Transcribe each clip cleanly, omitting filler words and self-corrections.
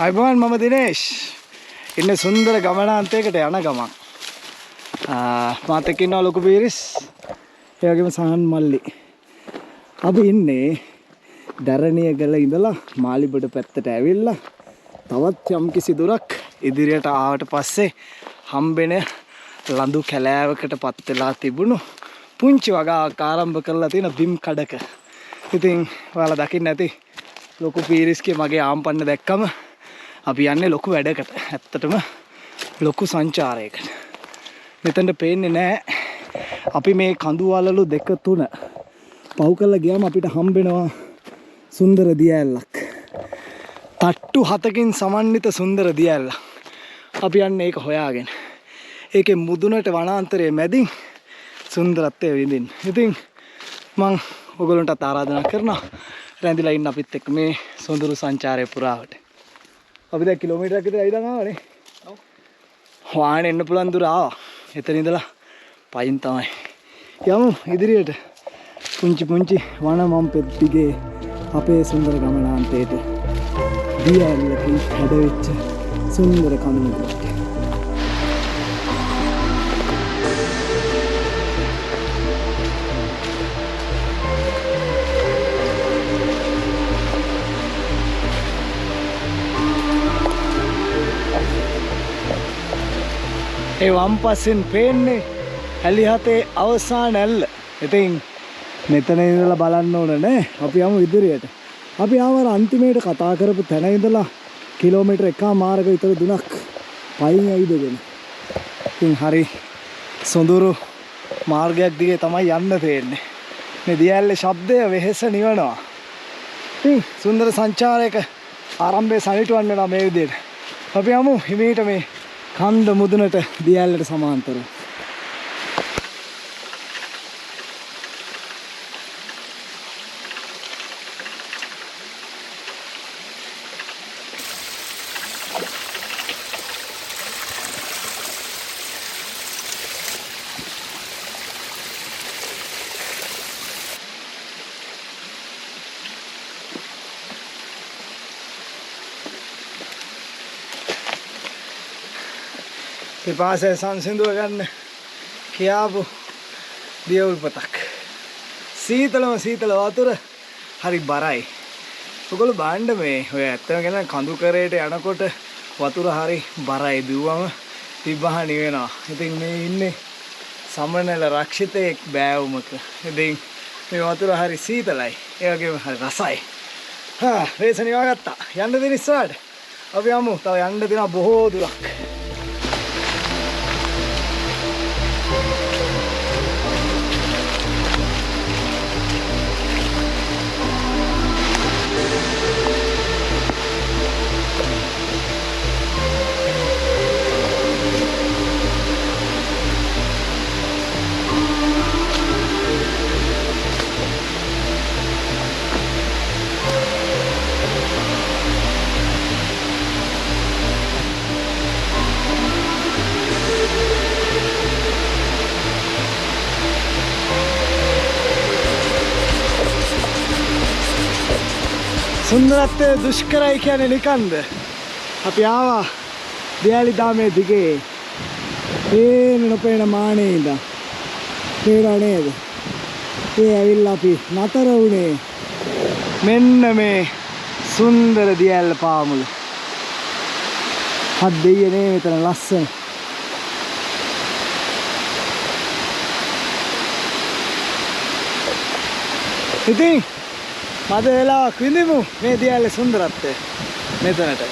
අයිබෝන් මම දිනේෂ්. ඉන්නේ සුන්දර ගමනාන්තයකට යන ගමන්. මාත් එක්ක ඉන්නවා ලොකු පීරිස්. ඒ වගේම සහන් මල්ලි. අපි ඉන්නේ දරණියගල ඉඳලා මාලිබඩ පැත්තට ඇවිල්ලා තවත් යම් කිසි දුරක් ඉදිරියට ආවට පස්සේ හම්බෙන ලඳු කැලෑවකට පත් වෙලා තිබුණු පුංචි වගාවක් ආරම්භ කරලා තියෙන බිම් කඩක. ඉතින් ඔයාලා දකින්න ඇති ලොකු පීරිස්ගේ මගේ ආම්පන්න දැක්කම අපි යන්නේ ලොකු වැඩකට. ඇත්තටම ලොකු සංචාරයකට. මෙතනට පේන්නේ නැහැ. අපි මේ කඳු වලලු දෙක තුන පව් කරලා ගියාම අපිට හම්බෙනවා සුන්දර දියැලක්. තට්ටු 7කින් සමන්විත සුන්දර දියැලක්. අපි යන්නේ ඒක හොයාගෙන. ඒකේ මුදුනට වනාන්තරයේ මැදින් සුන්දරත්වය විඳින්න. ඉතින් මම ඔයගොල්ලන්ට ආරාධනා කරනවා රැඳිලා ඉන්න අපිත් එක්ක මේ සොඳුරු සංචාරය පුරාවට. අපි දැන් කිලෝමීටරයක් විතර ඇවිදන් ආවනේ. ඔව්. වාහනේ එන්න පුළුවන් දුර ආවා. එතන ඉඳලා පයින් තමයි. යමු ඉදිරියට. පුංචි පුංචි වන මම්පෙත් දිගේ අපේ සුන්දර ගමනාන්තයට දියැලකින් හැදවෙච්ච සුන්දර කඳුමුදුරට. ඒ වම් පස්සෙන් පේන්නේ ඇලිහතේ අවසාන ඇල්ල. ඉතින් මෙතන ඉඳලා බලන්න ඕන නේ. අපි යමු ඉදිරියට. අපි ආවර අන්තිමේට කතා කරපු තැන ඉඳලා කිලෝමීටර් 1.5 විතර දුරක් පයින් ඇවිදගෙන. ඉතින් හරි සොඳුරු මාර්ගයක් දිගේ තමයි යන්න තියෙන්නේ. මේ දියැලේ ශබ්දය වෙහෙස නිවනවා. ඉතින් සුන්දර සංචාරයක ආරම්භය සනිටුවන් වෙනවා මේ විදිහට. අපි යමු හිමීට මේ කන්ද මුදුනට දියැලට සමාන්තරව. පිපාසය සංසිඳුව ගන්න කියාපු දියවුල්පතක්. සීතලම සීතල වතුර හරි බරයි. ඔයගොල්ලෝ බාණ්ඩ මේ ඔය ඇත්තම කියන කඳු කරේට යනකොට වතුර හරි බරයි. බිව්වම තිබ්බහ නිවෙනවා. ඉතින් මේ ඉන්නේ සමනල රක්ෂිතයේ බෑවුමක. ඉතින් මේ වතුර හරි සීතලයි. ඒ වගේම හරි රසයි. වේස නිවා ගත්තා. යන්න දෙන ඉස්සරහට. අපි යමු. තව යන්න දෙනවා බොහෝ දුරක්. සුන්දරත්වය දුෂ්කරයි කියන්නේ නිකන්ද? අපි ආවා දියැලි දාමේ දිගේ. පේන නොපේන මානේ ඉඳන්. පේනව නේද? ඒ ඇවිල්ලා අපි නතර වුණේ මෙන්න මේ සුන්දර දියැල්ල පාමුල. හත් දෙයියනේ මෙතන ලස්සන. ඉතින් මද වෙලාවක් විඳිමු මේ දියැලේ සුන්දරත්වය මෙතනට.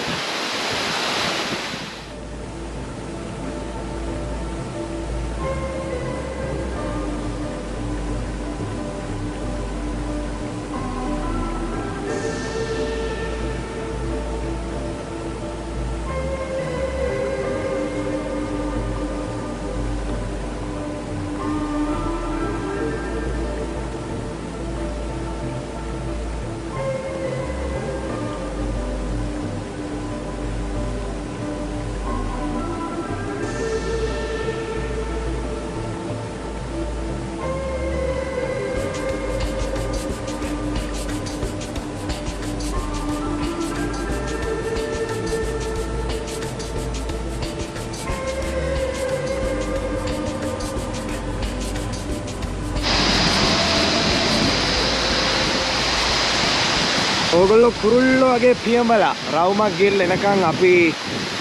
ඕගොල්ලෝ කුරුල්ලෝ වගේ පියඹලා රවුමක් ගිහලා එනකන් අපි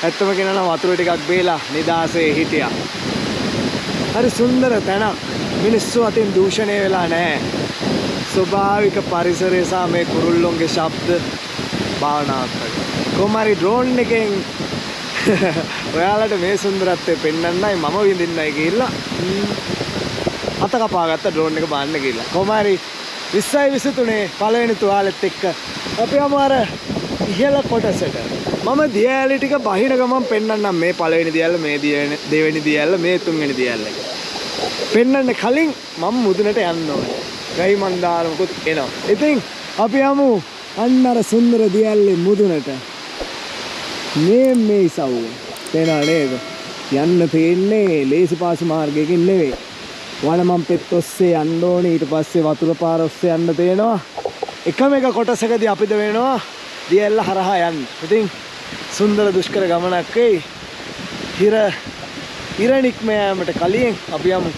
ඇත්තම කියනවා වතුර ටිකක් බේලා නිදාසේ හිටියා. හරි සුන්දර තැනක්. මිනිස්සු අතින් දූෂණය වෙලා නැහැ. ස්වභාවික පරිසරය සහ මේ කුරුල්ලොන්ගේ ශබ්ද භාවනාවක් වගේ. කොහොමරි ඩ්‍රෝන් එකෙන් ඔයාලට මේ සුන්දරත්වය පෙන්වන්නයි මම විඳින්නයි ගිහිල්ලා අත කපාගත්ත ඩ්‍රෝන් එක බාන්න ගිහිල්ලා. කොහොමරි 20යි 23 පළවෙනි තුවාලෙත් එක්ක අපි යමු අර ඉහළ කොටසට. මම දියැලි ටික බහින ගමන් පෙන්වන්නම් මේ පළවෙනි දියැල්ල, මේ දෙවෙනි දියැල්ල, මේ තුන්වෙනි දියැල්ල එක. පෙන්වන්න කලින් මම මුදුනට යන්න ඕනේ. ගයි මන්දාරමකුත් එනවා. ඉතින් අපි යමු අන්න අර සුන්දර දියැල්ලේ මුදුනට. මේ ඉසව් පේනවා නේද? යන්න පේන්නේ ලේසි පාසු මාර්ගයකින් නෙවෙයි. වනමන් පෙත් ඔස්සේ යන්න ඕනේ. ඊට පස්සේ වතුර පාර ඔස්සේ යන්න තේනවා. එකම එක කොටසකදී අපිට වෙනවා දියැල්ල හරහා යන්න. ඉතින් සුන්දර දුෂ්කර ගමනක් වෙයි. හිර නික්ම යාමට කලින් අපි යමු.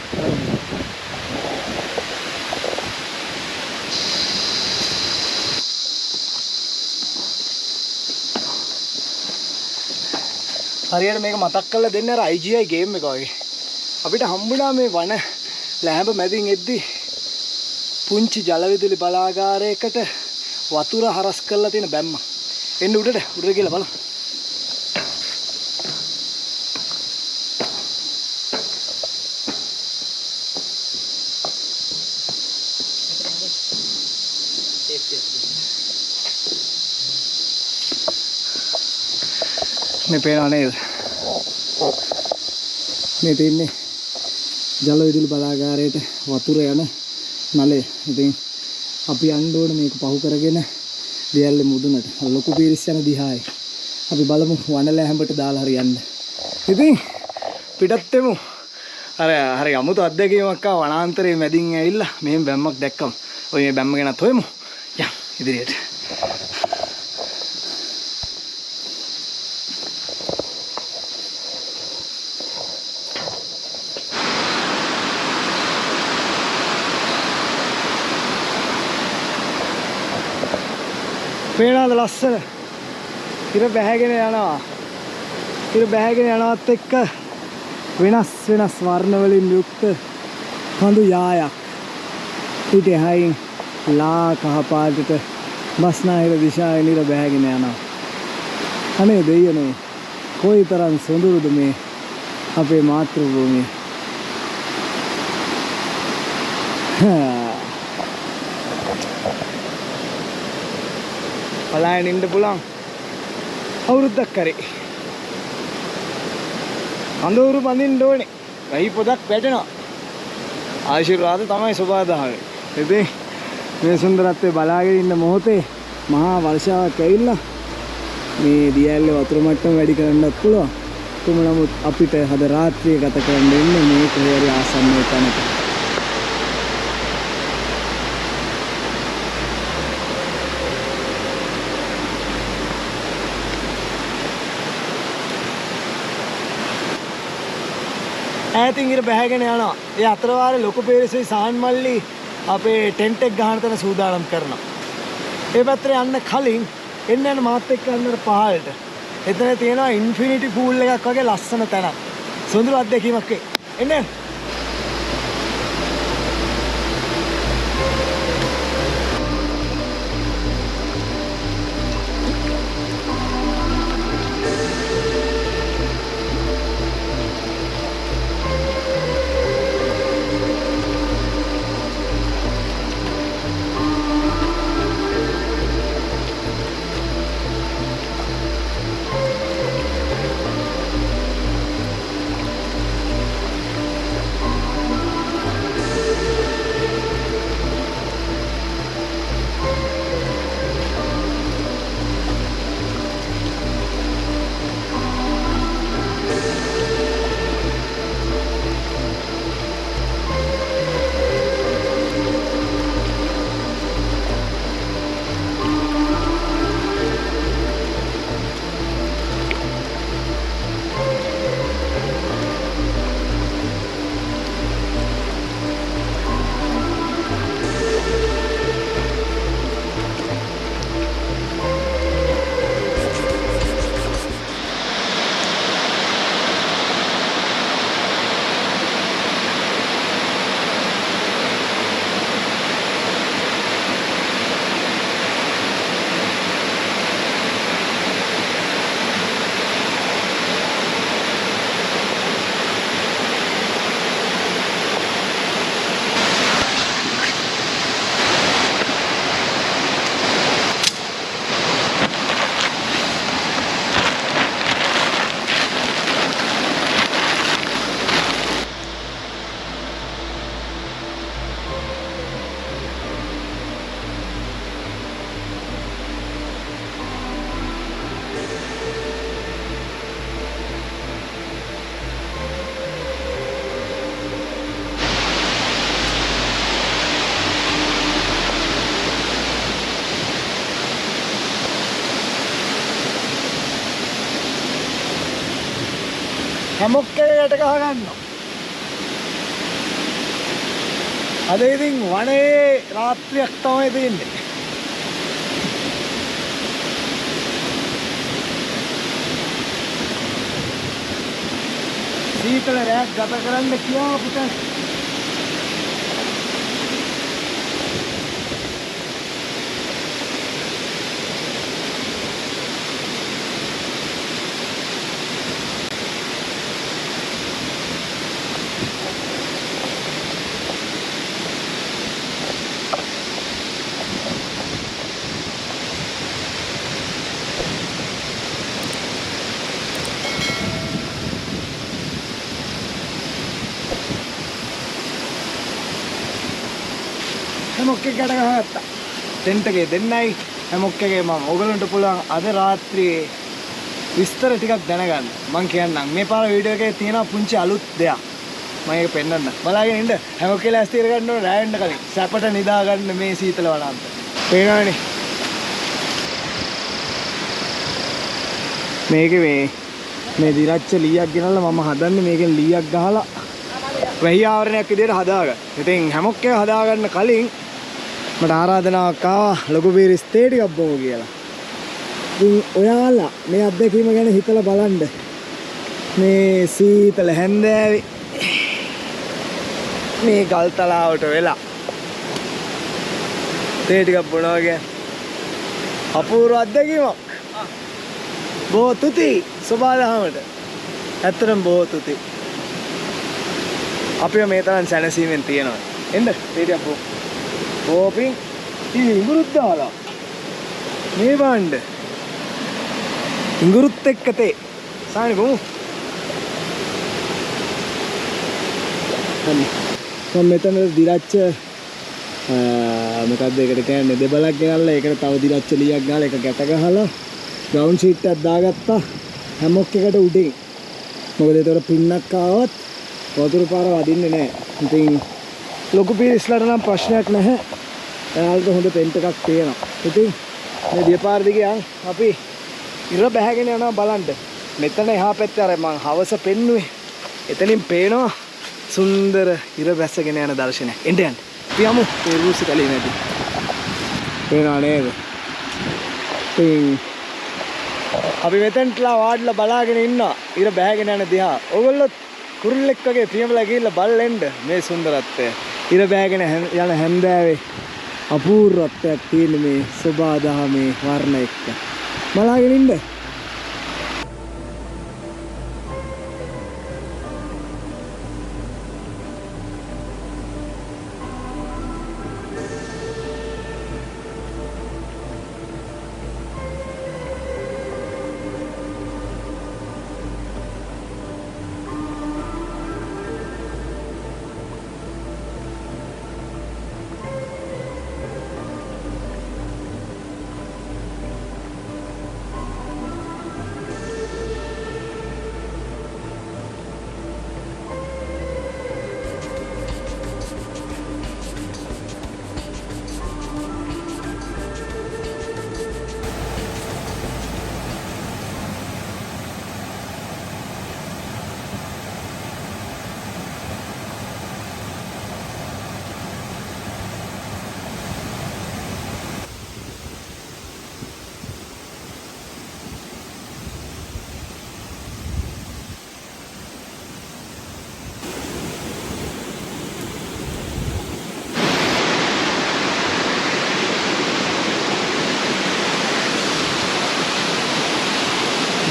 හරියට මේක මතක් කරලා දෙන්න අර IGI ගේම් එක වගේ. අපිට හම්බුණා මේ වන ලැහැඹ මැදින් එද්දි පුංචි ජල විදුලි බලාගාරයකට වතුර හරස් කරලා තියෙන බැම්ම. එන්න උඩට ගිහලා බලමු. මේ පේනව නේද? මේ තියෙන්නේ ජල විදුලි බලාගාරයට වතුර යන නලය. ඉතින් අපි යන්න ඕනේ මේක පහු කරගෙන දියැල්ලේ මුදුනට. ලොකු පීරිස් යන දිහායි. අපි බලමු වනල හැඹට දාලා හරි යන්න. ඉතින් පිටත් එමු. හරි අමුතු අත්දැකීමක් ආව වනාන්තරයේ මැදින් ඇවිල්ලා මෙහෙම බැම්මක් දැක්කම. ඔය මේ බැම්ම ගැනත් හොයමු. යම් ඉදිරියට. පේනවද ලස්සන? ඉර බැහැගෙන යනවා. ඉර බැහැගෙන යනවත් එක්ක වෙනස් වර්ණ වලින් යුක්ත කඳු යායක්. ඊට එහායින් ලා කහ පාටට බස්නාහිර දිශාවෙන් ඉර බැහැගෙන යනවා. අනේ දෙයියනේ කොයිතරම් සොඳුරුද මේ අපේ මාතෘභූමිය. පලායන ඉන්න පුළුවන් අවුරුද්දක් කරේ. අඳුරු බඳින්න ඕනේ. ගහි පොදක් වැටෙනවා. ආශිර්වාද තමයි සබදාහය. ඉතින් මේ සුන්දරත්වය බලාගෙන ඉන්න මොහොතේ මහා වර්ෂාවක් ඇවිල්ලා මේ දියැල්ලේ වතුර මට්ටම වැඩි කරන්නත් පුළුවන්. කොහොම නමුත් අපිට අද රාත්‍රිය ගත කරන්න ඉන්නේ මේ කොහේරි ආසන්නයේ තැනක. ඈතින් ඉර බැහැගෙන යනවා. ඒ අතර වාරේ ලොකු පේරිසෙයි සාන් මල්ලි අපේ ටෙන්ට් එක ගහන තැන සූදානම් කරනවා. ඒ පැත්තට යන්න කලින් එන්න මාත් එක්ක යන්න පහළට. එතන තියෙනවා ඉන්ෆිනිටි පූල් එකක් වගේ ලස්සන තැනක්. සොඳුරු අත්දැකීමක් වෙයි. එන්න. හැමොක් එකකට ගහ ගන්නවා. අද ඉතින් වනයේ රාත්‍රියක් තමයි තියෙන්නේ. සීතල රැයක් ගත කරන්න කියා පුතන්. හැමොක් එකකට ගහගත්තා. ටෙන්ට් එකේ දෙන්නයි හැමොක් එකේ මම ඔයගලන්ට පුළුවන් අද රාත්‍රියේ විස්තර ටිකක් දැනගන්න. මම කියන්නම් මේ පාර වීඩියෝ එකේ තියෙන පුංචි අලුත් දෙයක්. මම ඒක පෙන්නන්න. බලාගෙන ඉන්න. හැමොක් කියලා ඇස් తీර ගන්න ඕන රැවෙන්න කලින්. සැපට නිදා ගන්න මේ සීතල වනාන්තර. පේනවනේ. මේකේ මේ දිරච්ච ලීයක් ගෙනල්ලා මම හදන්නේ මේකෙන් ලීයක් ගහලා වැහි ආවරණයක් විදියට හදාගන්න. ඉතින් හැමොක් එක හදාගන්න කලින් මට ආරාධනාවක් ආවා ලොකු පීරිස් තේ ටිකක් බොමු කියලා. ඉතින් ඔයාලා මේ අත්දැකීම ගැන හිතලා බලන්න. මේ සීතල හැන්දෑවේ මේ ගල් තලාවට වෙලා තේ ටිකක් බොනවා කියන්නේ අපූර්ව අත්දැකීමක්. බොහෝ තුති සබාදහමට. ඇත්තටම බොහෝ තුති. අපිව මේ තරම් සැනසීමෙන් තියනවා. එන්න තේ ටිකක් බොමු. ඕපින් ඉඟුරුත් දාලා මේ බණ්ඩ ඉඟුරුත් එක්ක තේ සානි බොමු. මම මෙතන දිරච්ච මොකක්ද ඒකට කියන්නේ දෙබලක් ගෙනල්ලා ඒකට තව දිරච්ච ලීයක් ගහලා ඒක ගැට ගහලා ග්‍රවුන්ඩ් ෂීට් එකක් දාගත්තා හැමොක් එකට උඩින්. මොකද ඒතකොට පින්නක් ආවත් වතුර පාර වදින්නේ නැහැ. ඉතින් ලොකු පීරිස්ලට නම් ප්‍රශ්නයක් නැහැ. එයාලට හොඳ ටෙන්ට් එකක් තියෙනවා. ඉතින් මේ දියපාර දිගේ යන් අපි ඉර බැහැගෙන යනවා බලන්න. මෙතන එහා පැත්තේ අර මං හවස පෙන්නුවේ. එතනින් පේනවා සුන්දර ඉර බැසගෙන යන දර්ශනයක්. එන්න යන්න. අපි යමු ඒ රූසි කැලේ නැති. පේනවා නේද? ඉතින් අපි මෙතනටලා වාඩිලා බලාගෙන ඉන්නවා ඉර බැහැගෙන යන දිහා. ඕගොල්ලෝ කුරුල්ලෙක් වගේ පියමලා ගිහිල්ලා බලෙන්න මේ සුන්දරත්වය. ඉර බැහැගෙන යන හැන්දෑවේ අපූර්වත්වයක් තියෙන මේ සබාදහමේ වර්ණ එක්ක. බලාගෙන ඉන්න.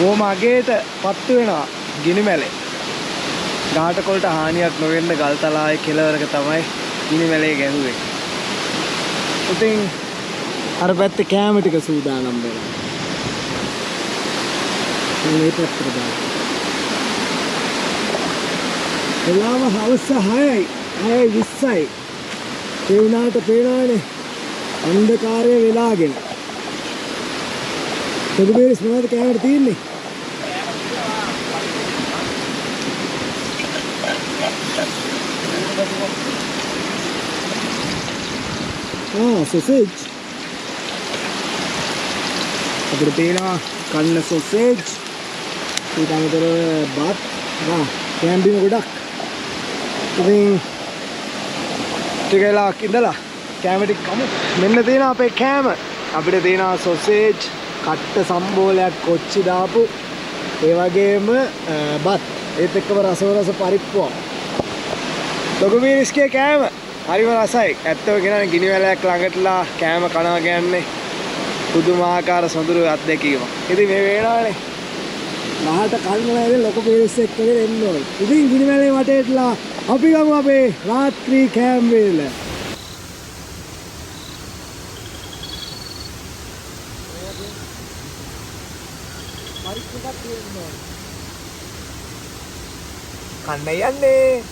බොහොම අගේට පත්තු වෙනවා ගිනි මැලේ. ගහට කොල්ට හානියක් නොවෙන්න ගල් තලාවේ කෙළවරක තමයි ගිනි මැලේ ගැහුවේ. ඉතින් අර පැත්තේ කෑම ටික සූදානම් වෙලා. මේ පැත්තට දාන්න. එලාම හවස 6යි 6:20යි. ඒ වුණාට පේනවනේ අන්ධකාරය වෙලාගෙන. සුදුබේස් මොනවද කෑමට තියෙන්නේ? sausage. අපිට පේනවා කන්න sausage. ඊට අමතරව බත් කැම්බිම ගොඩක්. ඉතින් ටික වෙලාවක් ඉඳලා කෑම ටික කමු. මෙන්න තියෙනවා අපේ කෑම. අපිට තියෙනවා සොසේජ්, කට්ට සම්බෝලයක් කොච්චි දාපු, ඒ වගේම බත්, ඒත් එක්කම රස පරිප්පුවක්. ලොකු මිරිස්ගේ කෑම හරිම රසයි. ඇත්තම කියනනම් ගිනි වැලයක් ළඟටලා කෑම කනවා කියන්නේ පුදුමාකාර සොඳුරු අත්දැකීමක්. ඉතින් මේ වේලාවේ නහට කල්මලා ඉතින් ලොකු මිරිස් එක්කගෙන එන්න ඕනේ. ඉතින් ගිනි වැලේ වටේටලා අපි ගමු අපේ රාත්‍රී කෑම වේල. කන්න යන්නේ.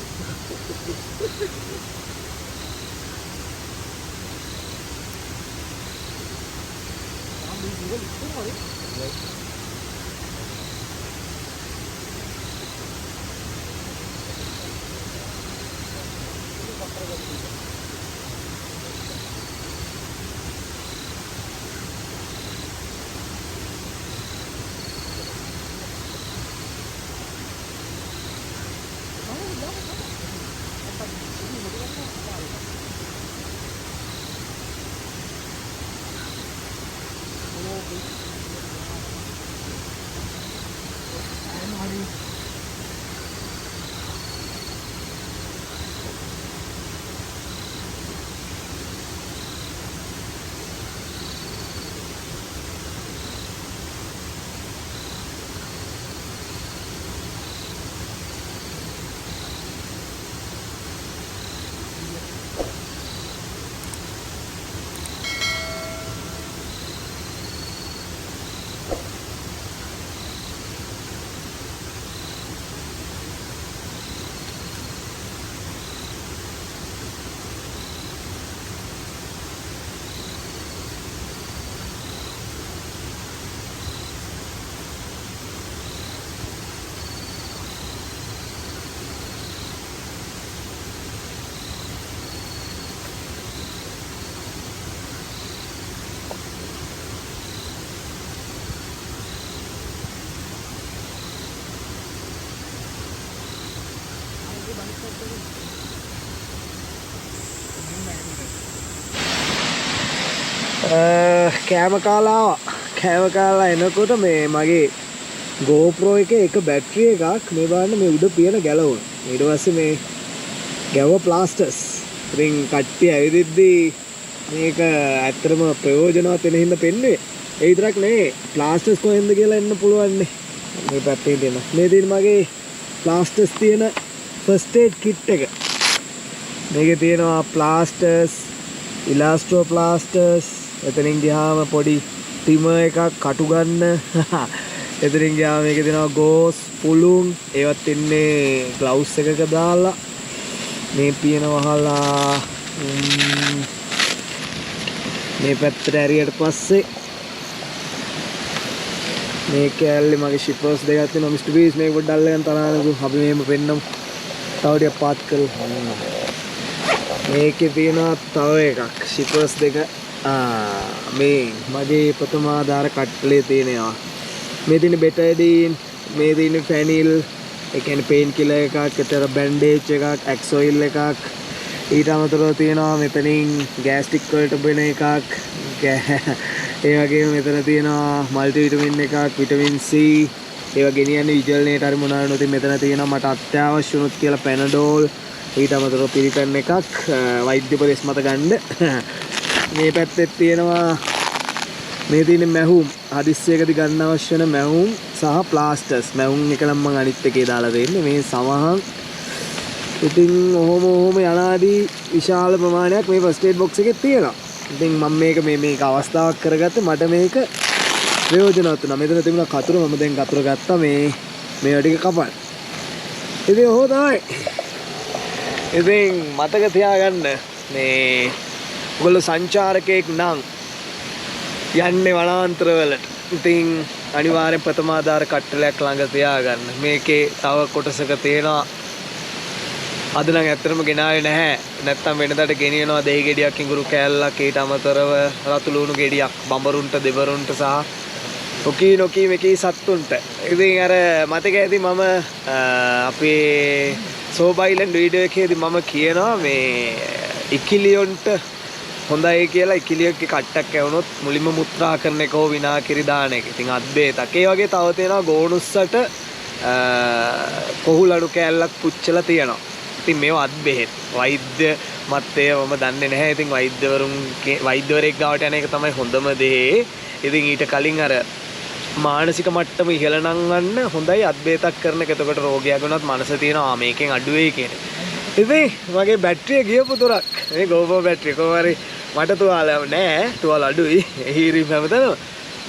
කෑම කාලා එනකොට මේ මගේ GoPro එකේ එක බැටරි එකක් මේ බලන්න මේ උඩ පියන ගැලවුණා. ඊට පස්සේ මේ ගැව්ව ප්ලාස්ටර්ස්. ඉතින් කට්ටිය ඇවිදිද්දී මේක ඇත්තටම ප්‍රයෝජනවත් වෙන හින්දා පෙන්නුවේ. ඒ විතරක් නෙවෙයි ප්ලාස්ටර්ස් කොහෙන්ද කියලා එන්න පුළුවන් නේ. මේ පැත්තේ තියෙන. මේ තියෙන මගේ ප්ලාස්ටර්ස් තියෙන ෆස්ට් ඒඩ් කිට් එක. මේකේ තියෙනවා ප්ලාස්ටර්ස්, ඉලාස්ට්‍රෝ ප්ලාස්ටර්ස්, එතනින් ගියාම පොඩි ටිමර් එකක් කටු ගන්න. එතනින් ගියාම මේකේ තියෙනවා ගෝස්, පුළුන්, ඒවත් ඉන්නේ ග්ලව්ස් එකක දාලා. මේ පියන වහලා මේ පැත්තට ඇරියට පස්සේ මේ කැලේ මගේ ෂිපර්ස් දෙකක් තියෙනවා. මිස්ටර් බීස් මේක පොඩ්ඩක් අල්ලගෙන තරහනකෝ අපි මෙහෙම පෙන්නමු. තව ටිකක් පාත් කරලා. මේකේ තියෙනවා තව එකක් ෂිපර්ස් දෙක. මේ මගේ ප්‍රථමාධාර කට්ටලේ තියෙනවා. මේ තියෙන බෙටඩීන්, මේ තියෙන ෆැනිල්, ඒ කියන්නේ පේන් කිලර් එකක්, ඒතර බැන්ඩේජ් එකක්, ඇක්සොයිල් එකක්. ඊට අමතරව තියෙනවා මෙතනින් ගෑස්ටික් වලට බෙන එකක්. ඒ වගේම මෙතන තියෙනවා මල්ටි විටමින් එකක්, විටමින් C. ඒවා ගෙනියන්නේ විජල්නේට හරි මොනවා නෝ. ඉතින් මෙතන තියෙනවා මට අත්‍යවශ්‍ය වුණොත් කියලා පැනඩෝල්. ඊට අමතරව පිළිකන් එකක් වෛද්‍ය උපදෙස් මත ගන්න. මේ පැත්තේ තියෙනවා මේ තියෙන මැහුම්, හදිස්සියකදී ගන්න අවශ්‍ය වෙන මැහුම් සහ ප්ලාස්ටර්ස්. මැහුම් එක නම් මම අනිත් එකේ දාලා දෙන්නේ. මේ සමහන් ඉතින් ඔහොම යනාදී විශාල ප්‍රමාණයක් මේ ෆස්ට් ඒඩ් බොක්ස් එකේ තියෙනවා. ඉතින් මම මේක අවස්ථාවක් කරගත්තේ මට මේක ප්‍රයෝජනවත් වුණා. මෙතන තිබුණා කතුර, මම දැන් කතුර ගත්තා මේ ටික කපන්න. ඉතින් ඔහොම තමයි. ඉතින් මතක තියාගන්න මේ ඔයගොල්ලෝ සංචාරකයෙක් නම් යන්නේ වනාන්තරවලට. ඉතින් අනිවාර්යෙන් ප්‍රථමාධාර කට්ටලයක් ළඟ තියාගන්න. මේකේ තව කොටසක තියෙනවා. අද නම් ඇත්තටම ගෙනාවේ නැහැ. නැත්තම් වෙනදාට ගෙනියනවා දෙහි ගෙඩියක්, ඉඟුරු කෑල්ලක්, ඊට අමතරව රතු ලුණු ගෙඩියක් බඹරුන්ට, දෙවරුන්ට සහ නොකී මේකී සත්තුන්ට. ඉතින් අර මතක ඇති මම අපේ සෝබයිලන්ඩ් වීඩියෝ එකේදී මම කියනවා මේ ඉකිලියොන්ට හොඳයි කියලා ඉකිලියොක්ගේ කට්ටක් ඇවුනොත් මුලින්ම මුත්‍රා කරන එක හෝ විනාකිරි දාන එක. ඉතින් අත්බේතක්. ඒ වගේ තව තියෙනවා ගෝනුස්සට කොහුලඩු කෑල්ලක් පුච්චලා තියෙනවා. ඉතින් මේවා අත්බෙහෙත්. වෛද්‍ය මත්තේ මම දන්නේ නැහැ. ඉතින් වෛද්‍යවරයෙක් ගාවට යන එක තමයි හොඳම දේ. ඉතින් ඊට කලින් අර මානසික මට්ටම ඉහළ නංවන්න හොඳයි අත්බේතක් කරන එක. එතකොට රෝගයක් වුණත් මනස තියෙනවා මේකෙන් අඩු වෙයි කියන එක. ඉතින් මගේ බැටරිය ගියපු තුරක්. මේ GoPro බැටරිය කොහොමරි මට තුවාල නෑ. තුවාල අඩුයි. හීරිම් හැමතැනම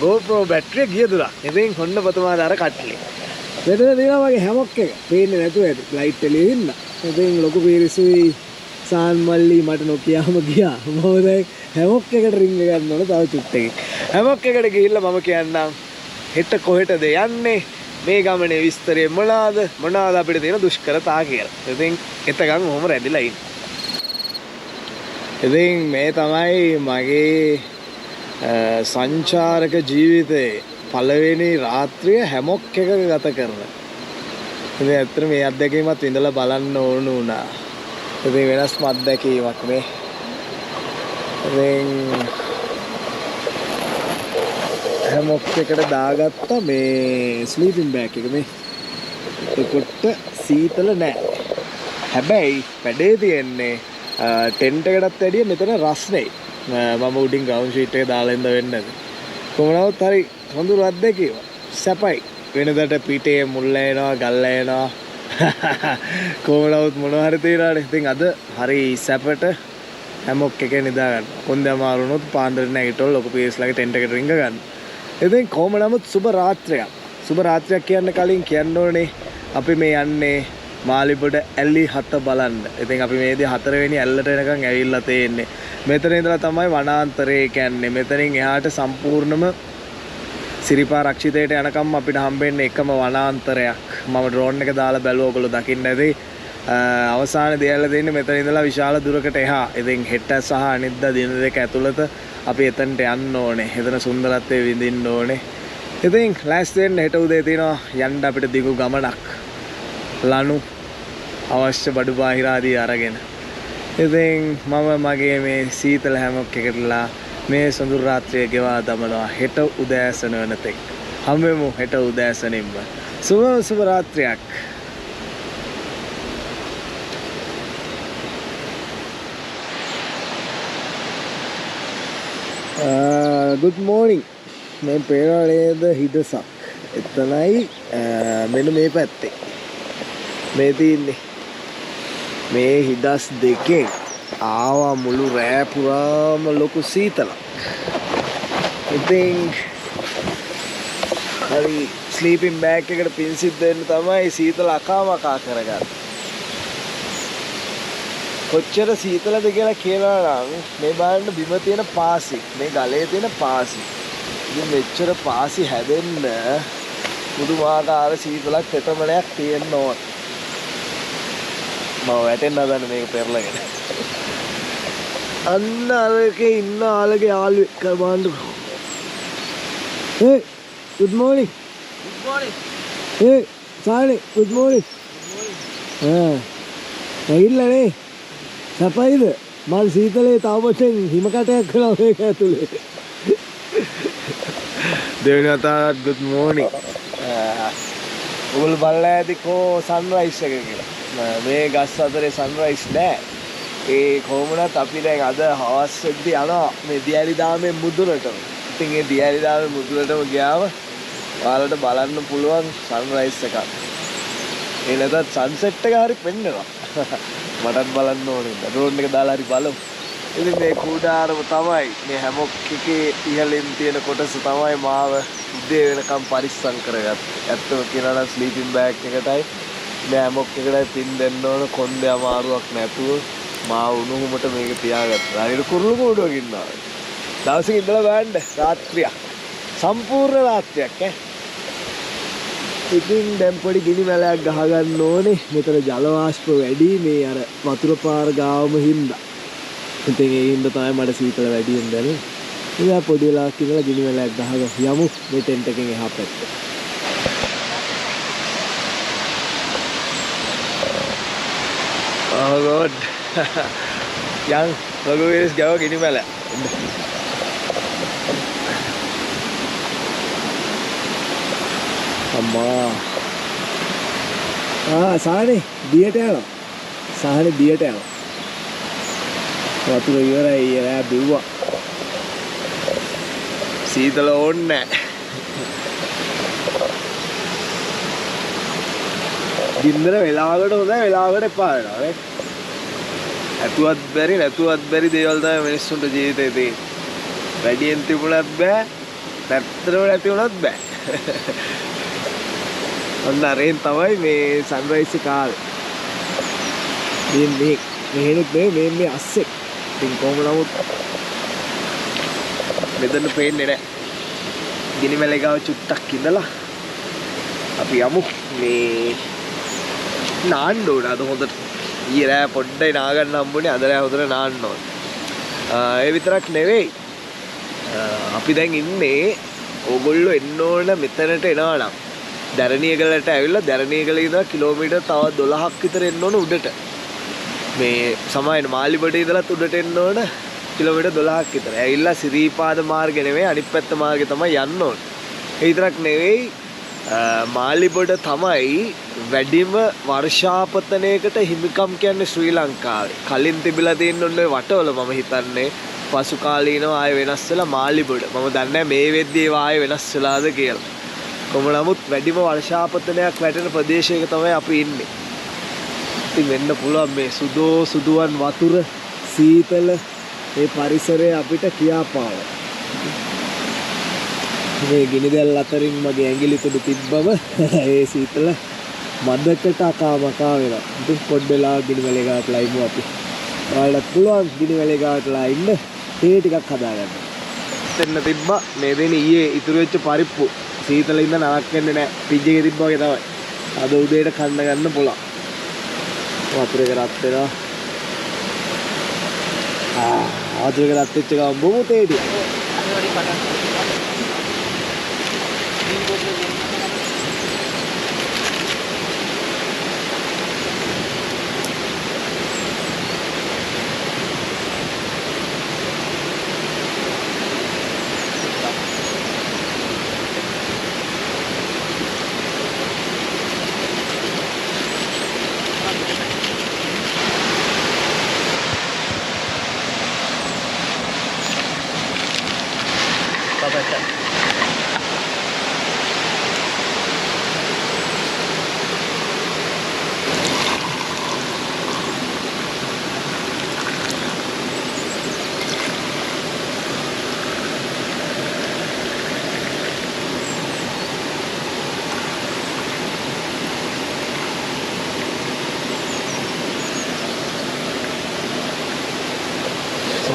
GoPro බැටරිය ගිය තුරක්. ඉතින් හොන්න පතමාද අර කට්ටලේ. මෙතන තියෙනවා මගේ හැමොක් එක. පේන්නේ නැතුව ඇති. ලයිට් එළිය ඉන්න. ඉතින් ලොකු පිරිසුයි සාන් මල්ලි මට නොකියාම ගියා. මම දැන් හැමොක් එකට රින්ග ගන්න ඕන තව චුට්ටකින්. හැමොක් එකට ගිහිල්ලා මම කියන්නම් හෙට කොහෙටද යන්නේ? මේ ගමනේ විස්තරය මොනවාද අපිට තියෙන දුෂ්කරතා කියලා. ඉතින් එතකන් ඔහොම රැඳිලා ඉන්න. ඉතින් මේ තමයි මගේ සංචාරක ජීවිතයේ පළවෙනි රාත්‍රිය හැමොක් එකක ගත කරන. ඉතින් ඇත්තට මේ අත්දැකීමත් විඳලා බලන්න ඕන වුණා. ඉතින් වෙනස්ම අත්දැකීමක් මේ. ඉතින් හැමොක් එකට දාගත්ත මේ ස්ලීපින් බෑග් එක මේ. එතකොට සීතල නැහැ. හැබැයි වැඩේ තියෙන්නේ ටෙන්ට් එකටත් වැඩිය මෙතන රස්නේ. මම උඩින් ග්‍රවුන්ඩ් ෂීට් එක දාලා ඉඳ වෙන්නේ. කොහොමනවත් හරි හොඳ අත්දැකීම. සැපයි. වෙනදට පිටේ මුල්ල එනවා, ගල්ල එනවා. කොහොමනවත් මොනවා හරි තියනවානේ. ඉතින් අද හරි සැපට හැමොක් එකේ නිදා ගන්න. කොන්දේ අමාරු වුණොත් පාන්දර නැගිටවල ලොකු පීස්ලාගේ ටෙන්ට් එකට රිංග ගන්න. ඉතින් කොහොම නමුත් සුබ රාත්‍රියක්. සුබ රාත්‍රියක් කියන්න කලින් කියන්න ඕනේ අපි මේ යන්නේ මාලිබොඩ ඇලි 7 බලන්න. ඉතින් අපි මේදී 4 වෙනි ඇල්ලට එනකන් ඇවිල්ලා තියෙන්නේ. මෙතන ඉඳලා තමයි වනාන්තරය කියන්නේ. මෙතනින් එහාට සම්පූර්ණම සිරිපා රක්ෂිතයට යනකම් අපිට හම්බෙන්නේ එකම වනාන්තරයක්. මම ඩ්‍රෝන් එක දාලා බැලුවා ඔයගොල්ලෝ දකින්න ඇති. අවසානයේ දියල්ලා දෙන්නේ මෙතන ඉඳලා විශාල දුරකට එහා. ඉතින් හෙට සහ අනිද්දා දින දෙක ඇතුළත අපි එතනට යන්න ඕනේ. එතන සුන්දරත්වය විඳින්න ඕනේ. ඉතින් ලෑස්ති වෙන්න හෙට උදේ තියෙනවා යන්න අපිට දිගු ගමනක්. ලනු අවශ්‍ය බඩු බාහිර ආදී අරගෙන. ඉතින් මම මගේ මේ සීතල හැමොක් එකටලා මේ සොඳුරු රාත්‍රිය ගෙවා දමනවා හෙට උදෑසන වෙනතෙක්. හම්බෙමු හෙට උදෑසනින්ම. සුබ රාත්‍රියක්. good morning. මේ පේරාලේද හිදසක්. එතනයි මෙන්න මේ පැත්තේ. මේ තියන්නේ මේ හිදස් දෙකෙන් ආවා මුළු රෑ පුරාම ලොකු සීතලක්. ඉතින් හරි ස්ලීපින් බෑග් එකට පින්සිත් දෙන්න තමයි සීතල අකාමකා කරගන්නේ. කොච්චර සීතලද කියලා කියනවා නම් මේ බලන්න බිම තියෙන පාසි, මේ ගලේ තියෙන පාසි. ඉතින් මෙච්චර පාසි හැදෙන්න පුදුමාකාර සීතලක් තෙතමනයක් තියෙන්න ඕන. මම වැටෙන්න හදන මේක පෙරලගෙන. අන්න අරකේ ඉන්න ආලගේ යාළුවෙක් කමාන්ඩු. Hey, good morning. Good morning. Hey, Sani, good morning. Good morning. ඇවිල්ලානේ. සපයිද? මල් සීතලේ තාවටෙන් හිම කටයක් කළා මේක ඇතුලේ. දෙවෙනි වතාවට good morning. උගල බලලා ඇදිකෝ sunrise එක කියලා. මේ ගස් අතරේ sunrise නෑ. ඒ කොහොමවත් අපි දැන් අද හවස් වෙද්දී යනවා මේ දියැලිදාමේ මුදුනටම. ඉතින් ඒ දියැලිදාමේ මුදුනටම ගියාම ඔයාලට බලන්න පුළුවන් sunrise එකක්. ඒ නැතත් sunset එක හරි පෙන්නනවා. මටත් බලන්න ඕනේ. ඩ්‍රෝන් එක දාලා හරි බලමු. ඉතින් මේ කුඩාරම තමයි මේ හැමොක් එකේ ඉහළින් තියෙන කොටස තමයි මාව උදේ වෙනකම් පරිස්සම් කරගත්තේ. ඇත්තම කියනවා නම් ස්ලීපින් බෑග් එකටයි මේ හැමොක් එකටයි පින් දෙන්න ඕන කොන්දේ අමාරුවක් නැතුව මාව උණුහුමට මේක තියාගත්තා. හරියට කුරුළු කූඩුවක ඉන්නවා. දවසක ඉඳලා බලන්න රාත්‍රිය. සම්පූර්ණ රාත්‍රියක් ඈ. ඉතින් දැන් පොඩි ගිනි මැලයක් ගහ ගන්න ඕනේ. මෙතන ජල වාෂ්ප වැඩි මේ අර වතුර පාර ගාවම හින්දා. ඉතින් ඒ හින්දා තමයි මට සීතල වැඩියෙන් දැනෙන්නේ. ඉතින් පොඩි වෙලාවක් ඉඳලා ගිනි වැලක් ගහගෙන යමු මේ ටෙන්ට් එකෙන් එහා පැත්තට. Oh god. Yang bagus gawa gini malah. Amma. Sahane diයට යනවා. සහනේ දියට යනවා. වතුර ඉවරයි රෑ බිව්වා. සීතල ඕන්නේ නැහැ. ගින්දර වෙලාවකට හොඳයි වෙලාවකට එපා වෙනවා නේ. ඇතුවත් බැරි දේවල් තමයි මිනිස්සුන්ට ජීවිතේ තියෙන්නේ. වැඩියෙන් තිබුණත් බෑ, නැත්තරම නැති වුණත් බෑ. ඔන්න අරෙන් තමයි මේ සන්රයිස් කාලේ. මේ මෙහෙනුත් මේ අස්සේ. ඉතින් කොහොම නමුත් මෙතන පේන්නේ නැහැ. ගිනිමැලේ ගාව චුට්ටක් ඉඳලා අපි යමු මේ නාන්න ඕන අද හොඳට. ඊයේ රෑ පොඩ්ඩයි නාගන්න හම්බුනේ අද රෑ හොඳට නාන්න ඕන. ඒ විතරක් නෙවෙයි. අපි දැන් ඉන්නේ ඕගොල්ලෝ එන්න ඕන මෙතනට එනවා නම් දැරණියගලට ඇවිල්ලා දැරණියගලේ ඉඳලා කිලෝමීටර් තව 12ක් විතර එන්න ඕන උඩට. මේ සමායන මාලිබඩේ ඉඳලා උඩට එන්න ඕන කිලෝමීටර් 12ක් විතර. ඇවිල්ලා සිරීපාද මාර්ගේ නෙවෙයි අනිත් පැත්ත මාර්ගේ තමයි යන්න ඕන. ඒ විතරක් නෙවෙයි මාලිබොඩ තමයි වැඩිම වර්ෂාපතනයකට හිමිකම් කියන්නේ ශ්‍රී ලංකාවේ. කලින් තිබිලා තියෙන ඔන්න ඔය වටවල මම හිතන්නේ පසු කාලීනව ආයෙ වෙනස් වෙලා මාලිබොඩ. මම දන්නේ නැහැ මේ වෙද්දී ඒවා ආයෙ වෙනස් වෙලාද කියලා. කොහොම නමුත් වැඩිම වර්ෂාපතනයක් වැටෙන ප්‍රදේශයක තමයි අපි ඉන්නේ. ඉතින් වෙන්න පුළුවන් මේ සුදුවන් වතුර සීතල මේ පරිසරය අපිට කියාපාව. මේ ගිනිදැල් අතරින් මගේ ඇඟිලි තුඩු තිබ්බම ඒ සීතල මදකට අකාමකා වෙනවා. ඉතින් පොඩ්ඩලා ගිනිවැලේ ගාටලා ඉමු අපි. ඔයාලට පුළුවන් ගිනිවැලේ ගාටලා ඉන්න තේ ටිකක් හදාගන්න. දෙන්න තිබ්බා මේ දෙන ඊයේ ඉතුරු වෙච්ච පරිප්පු සීතල ඉඳ නරක් වෙන්නේ නැහැ. ෆ්‍රිජ් එකේ තිබ්බා වගේ තමයි. අද උදේට කන්න ගන්න පුළුවන්. වතුර එක රත් වෙනවා. වතුර එක රත් වෙච්ච ගමන් බොමු තේ ටික.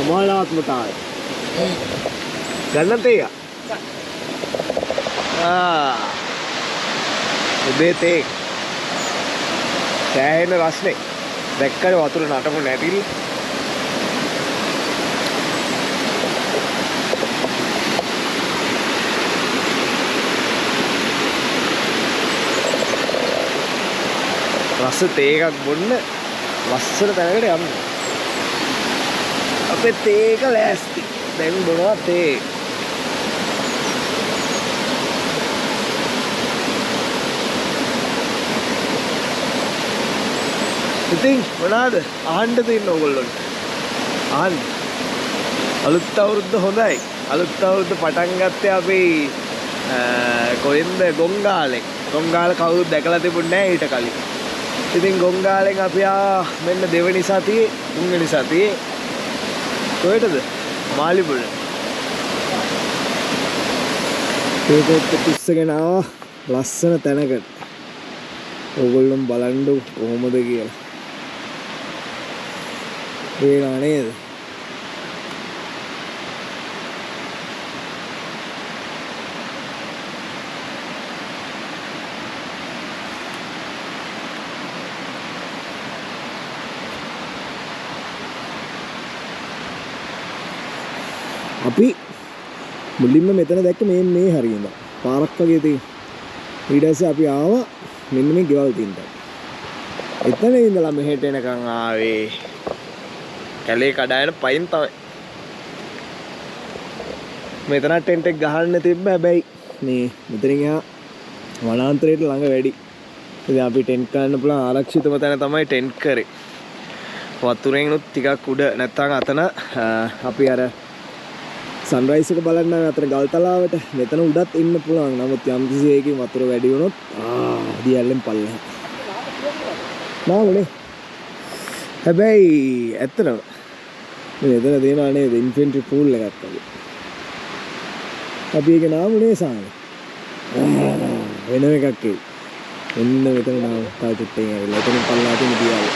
සමානාත්මතාවය ගන්න තේ උදේ තේ සෑහෙන රස්නේ දැක්කද වතුර නටපු නැතිල රස තේ එකක් බොන්න ලස්සන තැනකට යන්න අපේ තේ එක ලෑස්ති. දැන් බොනවා තේ. ඉතින් මොනවාද අහන්න තියෙන ඕගොල්ලොන්ට? අහන්න. අලුත් අවුරුද්ද හොඳයි. අලුත් අවුරුද්ද පටන් ගත්තේ අපි කොහෙන්ද ගොංගාලෙන්. ගොංගාල කවුරුත් දැකලා තිබුණේ නැහැ ඊට කලින්. ඉතින් ගොංගාලෙන් අපි මෙන්න දෙවෙනි සතියේ තුන්වෙනි සතියේ කොහෙටද? මාලිබොඩ. ඒකත් පිස්සගෙන ආවා ලස්සන තැනකට. ඕගොල්ලෝ බලන්න කොහොමද කියලා. පේනව නේද? අපි මුලින්ම මෙතන දැක්ක මේ හරියනවා. පාරක් වගේ තියෙන. ඊට පස්සේ අපි ආවා මෙන්න මේ ගෙවල් තින්ට. එතන ඉඳලා මෙහෙට එනකන් ආවේ. කැලේ කඩායන පයින් තමයි. මෙතන ටෙන්ට් එක ගහන්න තිබ්බ හැබැයි මේ මෙතනින් එහා වනාන්තරයට ළඟ වැඩි. ඉතින් අපි ටෙන්ට් ගන්න පුළුවන් ආරක්ෂිතම තැන තමයි ටෙන්ට් කරේ. වතුරෙන් උත් ටිකක් උඩ නැත්තම් අතන අපි අර සන්රයිස් එක බලන්න අතර ගල් තලාවට මෙතන උඩත් ඉන්න පුළුවන්. නමුත් යම් කිසි එකකින් වතුර වැඩි වුණොත් දියැලෙන් පල්ලෙහා. නාමනේ. හැබැයි ඇත්තටම මෙතන දෙනවා නේද ඉන්ෆෙන්ට්‍රි පූල් එකක් වගේ. අපි ඒක නාමනේ සානේ. වෙන එකක් ඒ. එන්න මෙතන නාම තායි චුට්ටෙන් ඇවිල්ලා එතන පල්ලෙහා තියෙන දියැල.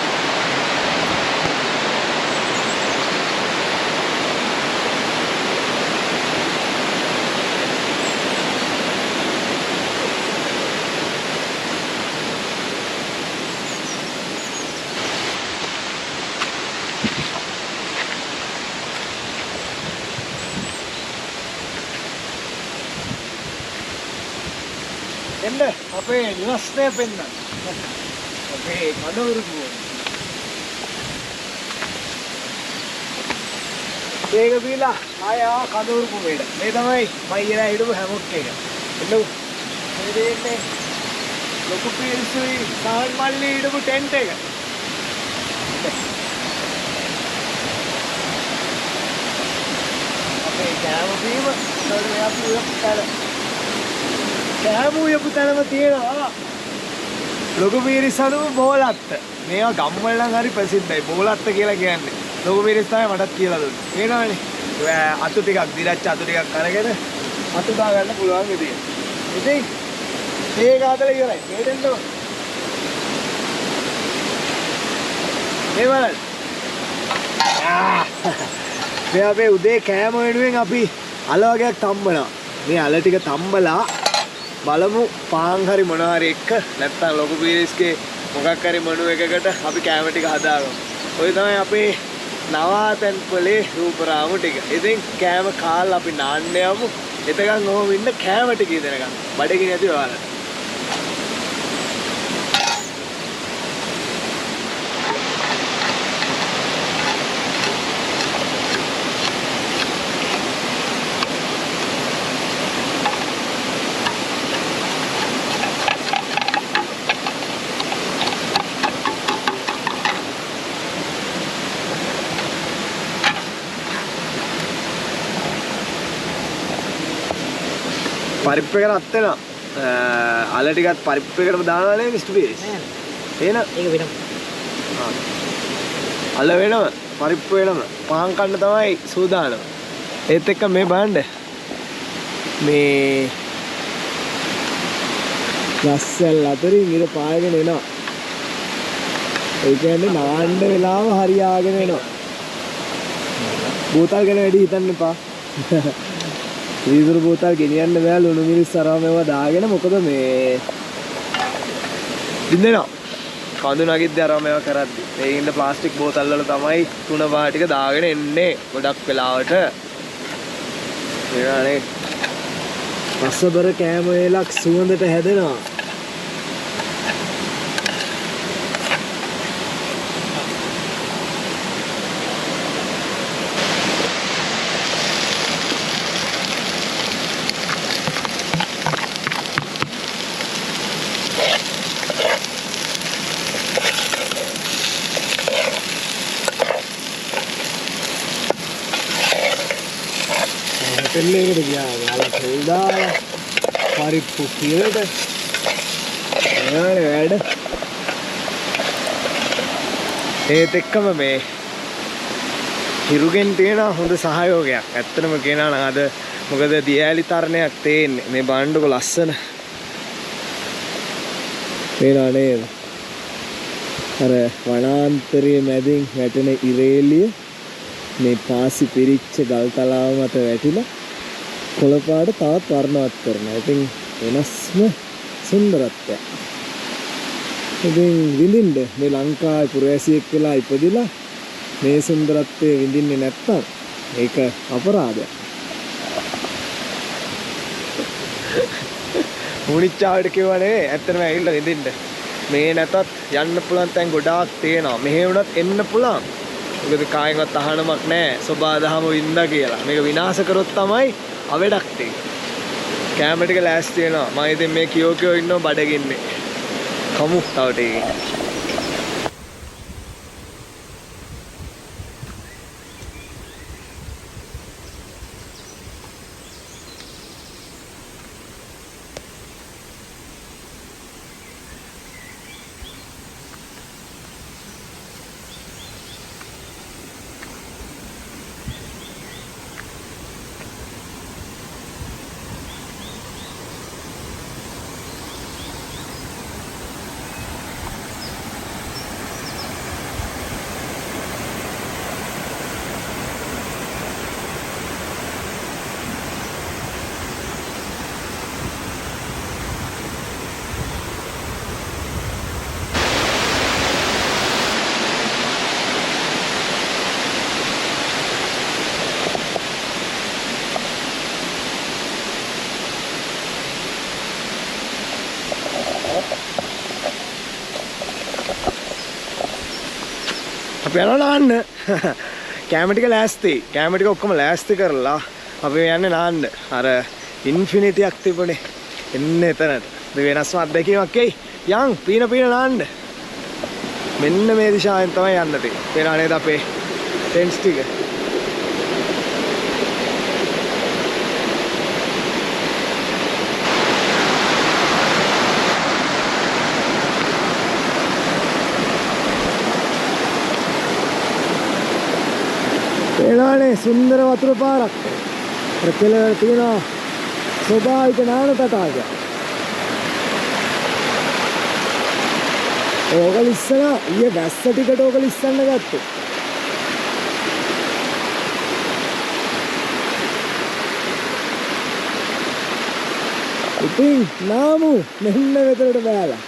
එන්න අපේ නිවස්තය පෙන්නන්න. අපේ කඩවරු දුවන. ඒක බීලා ආය කඩවරු පුමේට. මේ තමයි මම ඉගෙන හිටපු හැමොක් එක. එන්න මේ දෙන්නේ ලොකු පිරිසුයි සාහන් මල්ලි හිටපු ටෙන්ට් එක. අපේ කෑම බීම උඩට මෙයා පුතල කෑමුය පුතලම තියෙනවා. ලොකු පිරිස් අනුව බෝලත්ත. මේවා ගම්වල නම් හරි ප්‍රසිද්ධයි. බෝලත්ත කියලා කියන්නේ. ලොකු පිරිස් තමයි මටත් කියලා දුන්නේ. තේරෙනවනේ. අතු ටිකක් දිරච්ච අතු ටිකක් අරගෙන අතු දා ගන්න පුළුවන් විදිය. ඉතින් මේක හදලා ඉවරයි. මේකෙන්ද මේ බලන්න. මේ අපේ උදේ කෑම වෙනුවෙන් අපි අල වගේක් තම්බනවා. මේ අල ටික තම්බලා බලමු පාන් හරි මොනවා හරි එක්ක නැත්තම් ලොකු පීරිස්ගේ මොකක් හරි මොණු එකකට අපි කෑම ටික හදාගමු. ඔය තමයි අපේ නවාතැන් පොලේ රූපරාමු ටික. ඉතින් කෑම කාලා අපි නාන්න යමු. එතකන් ඔහොම ඉන්න කෑම ටික ඉදනකම්. බඩගිනි ඇති ඔයාලට. පරිප්පු එකට අත් වෙනවා. අල ටිකත් පරිප්පු එකටම දානවා නේ මිස්ටර් පීරිස්. එහෙනම් ඒක වෙනම. අල වෙනම පරිප්පු වෙනම පහන් කන්න තමයි සූදානම. ඒත් එක්ක මේ බලන්න. මේ ගස්සල් අතරින් ඉර පායගෙන එනවා. ඒ කියන්නේ නාන්න වෙලාව හරියාගෙන එනවා. බෝතල් ගැන වැඩි හිතන්න එපා. වීදුරු බෝතල් ගෙනියන්න බෑ ලුණු මිරිස් අරව මේවා දාගෙන මොකද මේ දින්දෙනවා කඳු නගිද්දී අරව මේවා කරද්දි ඒකින්ද ප්ලාස්ටික් බෝතල් වල තමයි තුන පහ ටික දාගෙන එන්නේ ගොඩක් වෙලාවට ඒනානේ රසබර කෑම වේලක් සුවඳට හැදෙනවා එල්ලේකට ගියා යාලා තෙල්දා පරිප්පු කිරට යානේ වැඩ ඒත් එක්කම මේ හිරුගෙන් තියෙන හොඳ සහයෝගයක් ඇත්තටම කියනවා නම් අද මොකද දියැලි තරණයක් තේන්නේ මේ බණ්ඩක ලස්සන පේනවා නේද අර වනාන්තරයේ මැදින් වැටෙන ඉරේලිය මේ පාසි පිරිච්ච ගල් තලාව මත වැටිලා කොළපාට තවත් වර්ණවත් කරනවා. ඉතින් වෙනස්ම සුන්දරත්වයක්. ඉතින් විඳින්න මේ ලංකාවේ පුරවැසියෙක් වෙලා ඉපදිලා මේ සුන්දරත්වය විඳින්නේ නැත්තම් ඒක අපරාධයක්. මුනිච්චාවට කිව්වා නෙවෙයි ඇත්තටම ඇවිල්ලා ඉඳින්න. මේ නැතත් යන්න පුළුවන් තැන් ගොඩාක් තියෙනවා. මෙහෙ වුණත් එන්න පුළුවන්. මොකද කායෙන්වත් අහනමක් නැහැ. සබාදහම වින්දා කියලා. මේක විනාශ කරොත් තමයි අවඩක් තියෙන්නේ. කැමර ටික ලෑස්ති වෙනවා. මම ඉතින් මේ කියෝ ඉන්නව බඩගින්නේ. කමු තව ටිකකින්. අපි යනවා නාන්න. කැමර ටික ලෑස්ති. කැමර ටික ඔක්කොම ලෑස්ති කරලා අපි යන්නේ නාන්න. අර ඉන්ෆිනිටියක් තිබුණේ. එන්න එතනට. මේ වෙනස්ම අත්දැකීමක් එයි. යන් පීන නාන්න. මෙන්න මේ දිශාවෙන් තමයි යන්න තියෙන්නේ. පේනවා නේද අපේ ටෙන්ට්ස් ටික. පේනවානේ සුන්දර වතුර පාරක්. අර කෙළවර තියෙනවා ස්වභාවික නාන තටාක. ඕක ලිස්සන ඊයේ වැස්ස ටිකට ඕක ලිස්සන්න ගත්තේ. ඉතින් නාමු මෙන්න වෙතරට බෑලා.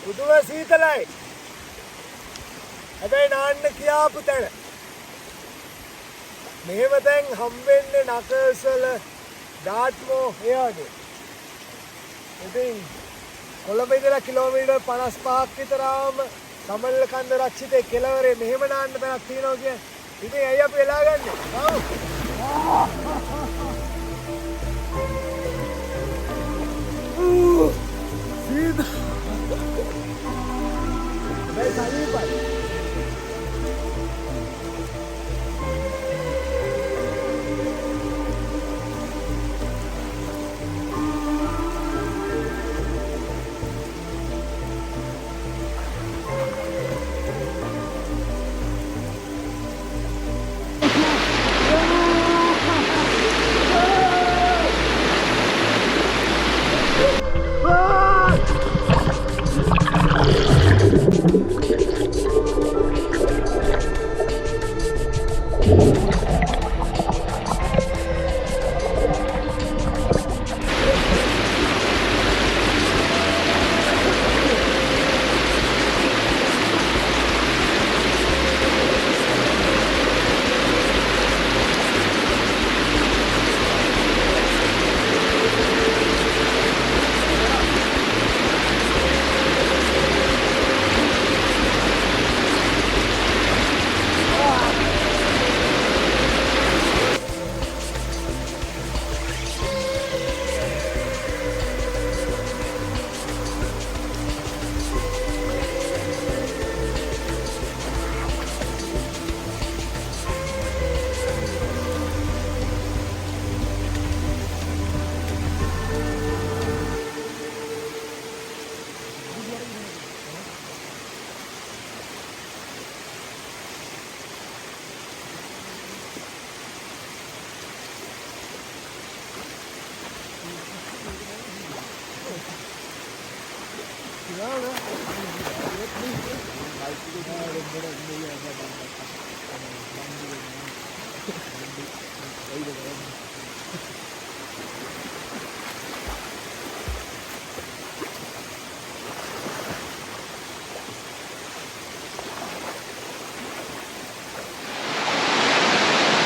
උඩුව සීතලයි. හැබැයි නාන්න කියාපු තැන. මෙහෙම තැන් හම්බෙන්නේ නකසල ඩාට්මෝ ඒ වගේ. ඉතින් කොළඹ ඉඳලා කිලෝමීටර් 55ක් විතර ආවම සමනල කන්ද රක්ෂිතේ කෙළවරේ මෙහෙම නාන්න තැනක් තියෙනවා කියන්නේ. ඉතින් ඇයි අපි වෙලා ගන්නෙ? සීද මේ සනීපයි.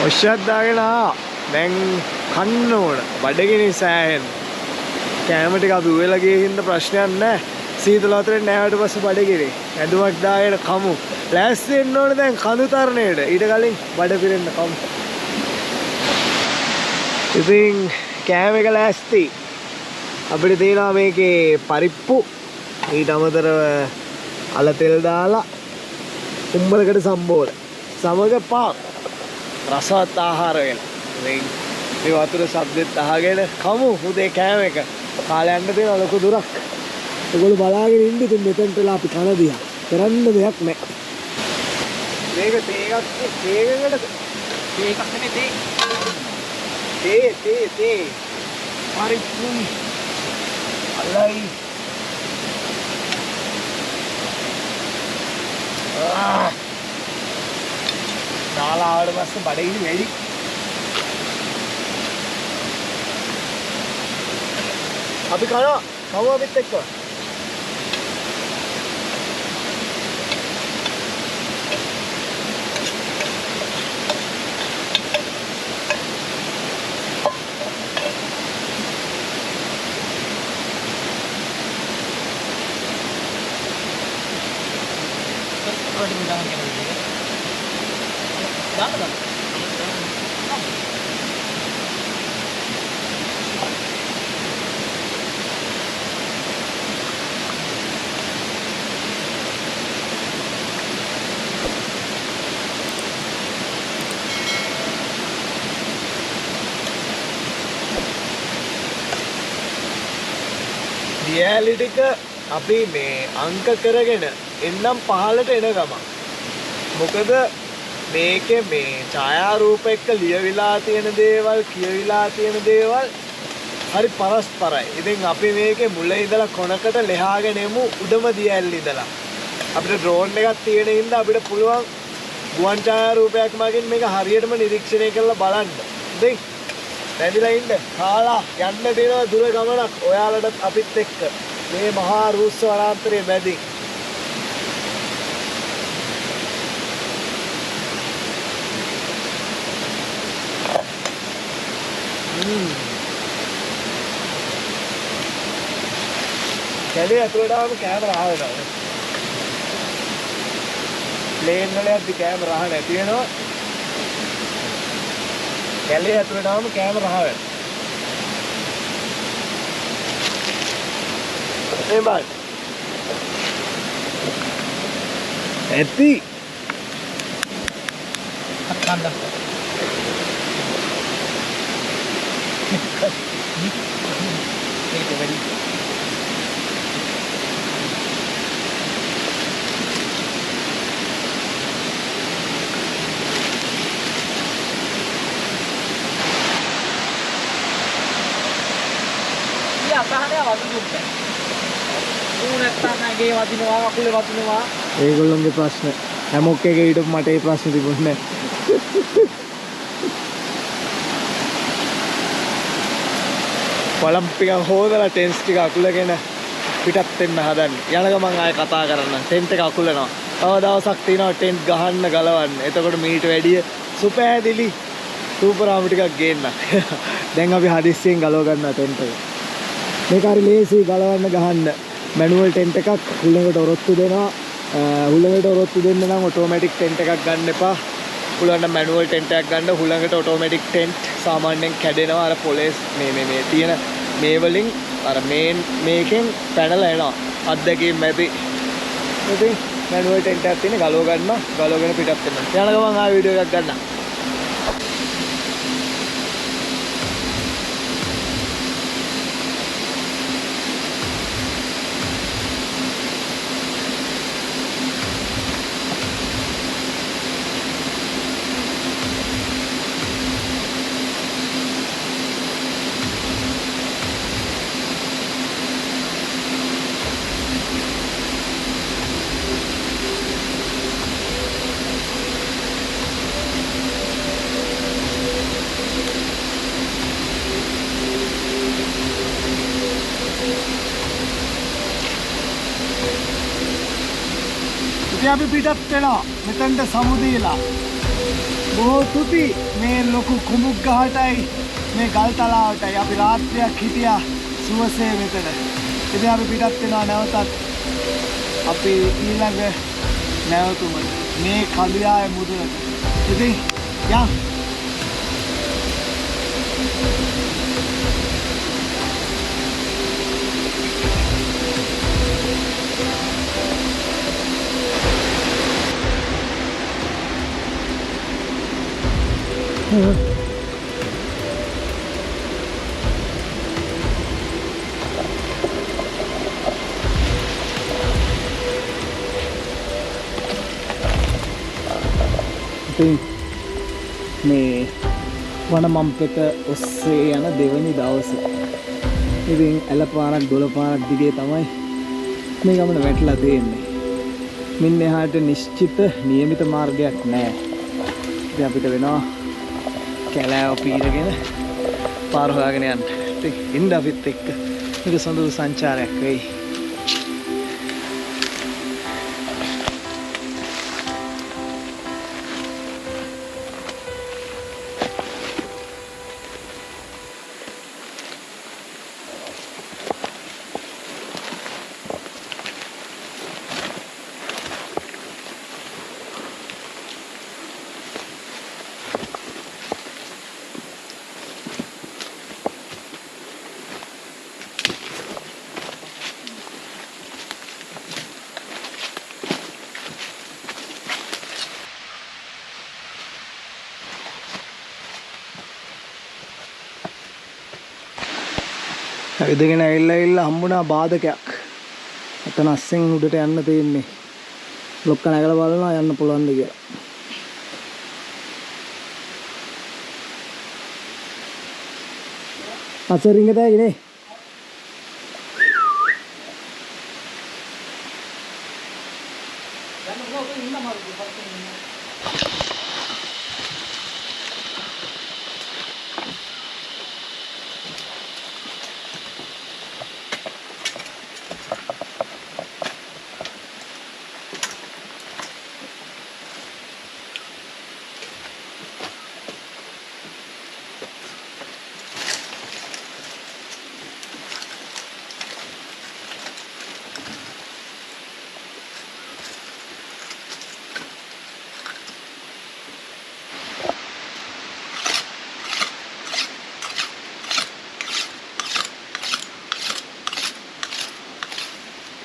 ඔෂ්‍යත් දාගෙන දැන් කන්න ඕන බඩගිනි සෑහෙන කෑම ටික අපි උයලා ගියේ හින්දා ප්‍රශ්නයක් නැහැ සීතල වතුරෙන් නැවට පස්සේ බඩගිනි ඇඳුමක් දාගෙන කමු ලෑස්ති වෙන්න ඕනේ දැන් කඳු තරණයට ඊට කලින් බඩ පිරෙන්න කමු ඉතින් කෑම එක ලෑස්ති අපිට තියෙනවා මේකේ පරිප්පු ඊට අමතරව අල තෙල් දාලා උම්බලකට සම්බෝල සමග පාක් රසවත් ආහාර වෙන මේ වතුර ශබ්දෙත් අහගෙන කමු උදේ කෑම එක කාලේ යන්න තියෙන ලොකු දුරක් ඒගොල්ලෝ බලාගෙන ඉන්න ඉතින් මෙතෙන්ට වෙලා අපි කන දිහා කරන්න දෙයක් නැහැ මේක තේකකට නෙමෙයි තේ පරිප්පු අලයි දාලාවට පස්සේ බඩගිනි වැඩි අපි කනවා අපිත් එක්ක දියැලි ටික අපි මේ අංක කරගෙන එන්නම් පහලට එන ගමන් මොකද මේකේ මේ ඡායාරූප එක්ක ලියවිලා තියෙන දේවල් කියවිලා තියෙන දේවල් හරි පරස්පරයි. ඉතින් අපි මේකේ මුල ඉඳලා කොනකට ලෙහාගෙන එමු උඩම දියැලි ඉඳලා. අපිට ඩ්‍රෝන් එකක් තියෙන හින්දා අපිට පුළුවන් ගුවන් ඡායාරූපයක් මගින් මේක හරියටම නිරීක්ෂණය කරලා බලන්න. ඉතින් රැඳිලා ඉන්න කාලා යන්න දෙනවා දුර ගමනක් ඔයාලටත් අපිත් එක්ක මේ මහා රුස්ස වනාන්තරයේ මැදින් කැලේ ඇතුළට ආවම කැමරා ආවෙනවා ප්ලේන් වල යද්දි කැමරා ආහ නැති වෙනවා කැලේ ඇතුළට ආවම කැමරා ආවෙනවා ඒ බයි ඇති අත්කන්ද මේක වැඩි ඒගොල්ලොන්ගේ ප්‍රශ්න හැමෝක් එක ඊට මට ඒ ප්‍රශ්න තිබුණේ කොළඹ ටික හොදලා ටෙන්ට්ස් ටික අකුලගෙන පිටත් වෙන්න හදන්නේ යන ගමන් ආයෙ කතා කරන්න ටෙන්ට් එක අකුලනවා තව දවසක් තියෙනවා ටෙන්ට් ගහන්න ගලවන්න එතකොට මීට වැඩිය සුපෑදිලි සූපරාම ටිකක් ගේන්න දැන් අපි හදිස්සියෙන් ගලව ගන්නවා ටෙන්ට් එක මේක හරි ලේසි ගලවන්න ගහන්න මැනුවල් ටෙන්ට් එකක් හුළඟට ඔරොත්තු දෙනවා හුළඟට ඔරොත්තු දෙන්න නම් ඔටෝමැටික් ටෙන්ට් එකක් ගන්න එපා පුළුවන් නම් මැනුවල් ටෙන්ට් එකක් ගන්න හුළඟට ඔටෝමැටික් ටෙන්ට් සාමාන්‍යයෙන් කැඩෙනවා අර පොලේස් මේ තියෙන මේ වලින් අර මේකෙන් පැනලා එනවා අත්දැකීම් ඇති ඉතින් මැනුවල් ටෙන්ට් එකක් තියෙන ගලව ගන්න ගලවගෙන පිටත් වෙන්න යන ගමන් ආයෙ වීඩියෝ එකක් ගන්න අපි පිටත් වෙනවා මෙතෙන්ට සමුදීලා බොහෝ තුති මේ ලොකු කුඹුක් ගහටයි මේ ගල් තලාවටයි අපි රාත්‍රියක් හිටියා සුවසේ මෙතන. ඉතින් අපි පිටත් වෙනවා නැවතත් අපි ඊළඟ නැවතුම මේ කඳුයාය මුදුනට. ඉතින් යම් මේ වනමම්පෙත ඔස්සේ යන දෙවනි දවස. ඉතින් ඇලපාරක් දොළපාරක් දිගේ තමයි මේ ගමන වැටලා තියෙන්නේ. මින් එහාට නිශ්චිත නියමිත මාර්ගයක් නැහැ. ඉතින් අපිට වෙනවා කැලෑව පීරගෙන පාර හොයාගෙන යන්න. ඉතින් ඉන්න අපිත් එක්ක මේක සොඳුරු සංචාරයක් වෙයි. ඉදගෙන ඇවිල්ලා හම්බුණා බාධකයක්. අතන අස්සෙන් උඩට යන්න තියෙන්නේ. ලොක්ක නැගලා බලනවා යන්න පුළුවන්ද කියලා. අසරින්ග තෑගිනේ.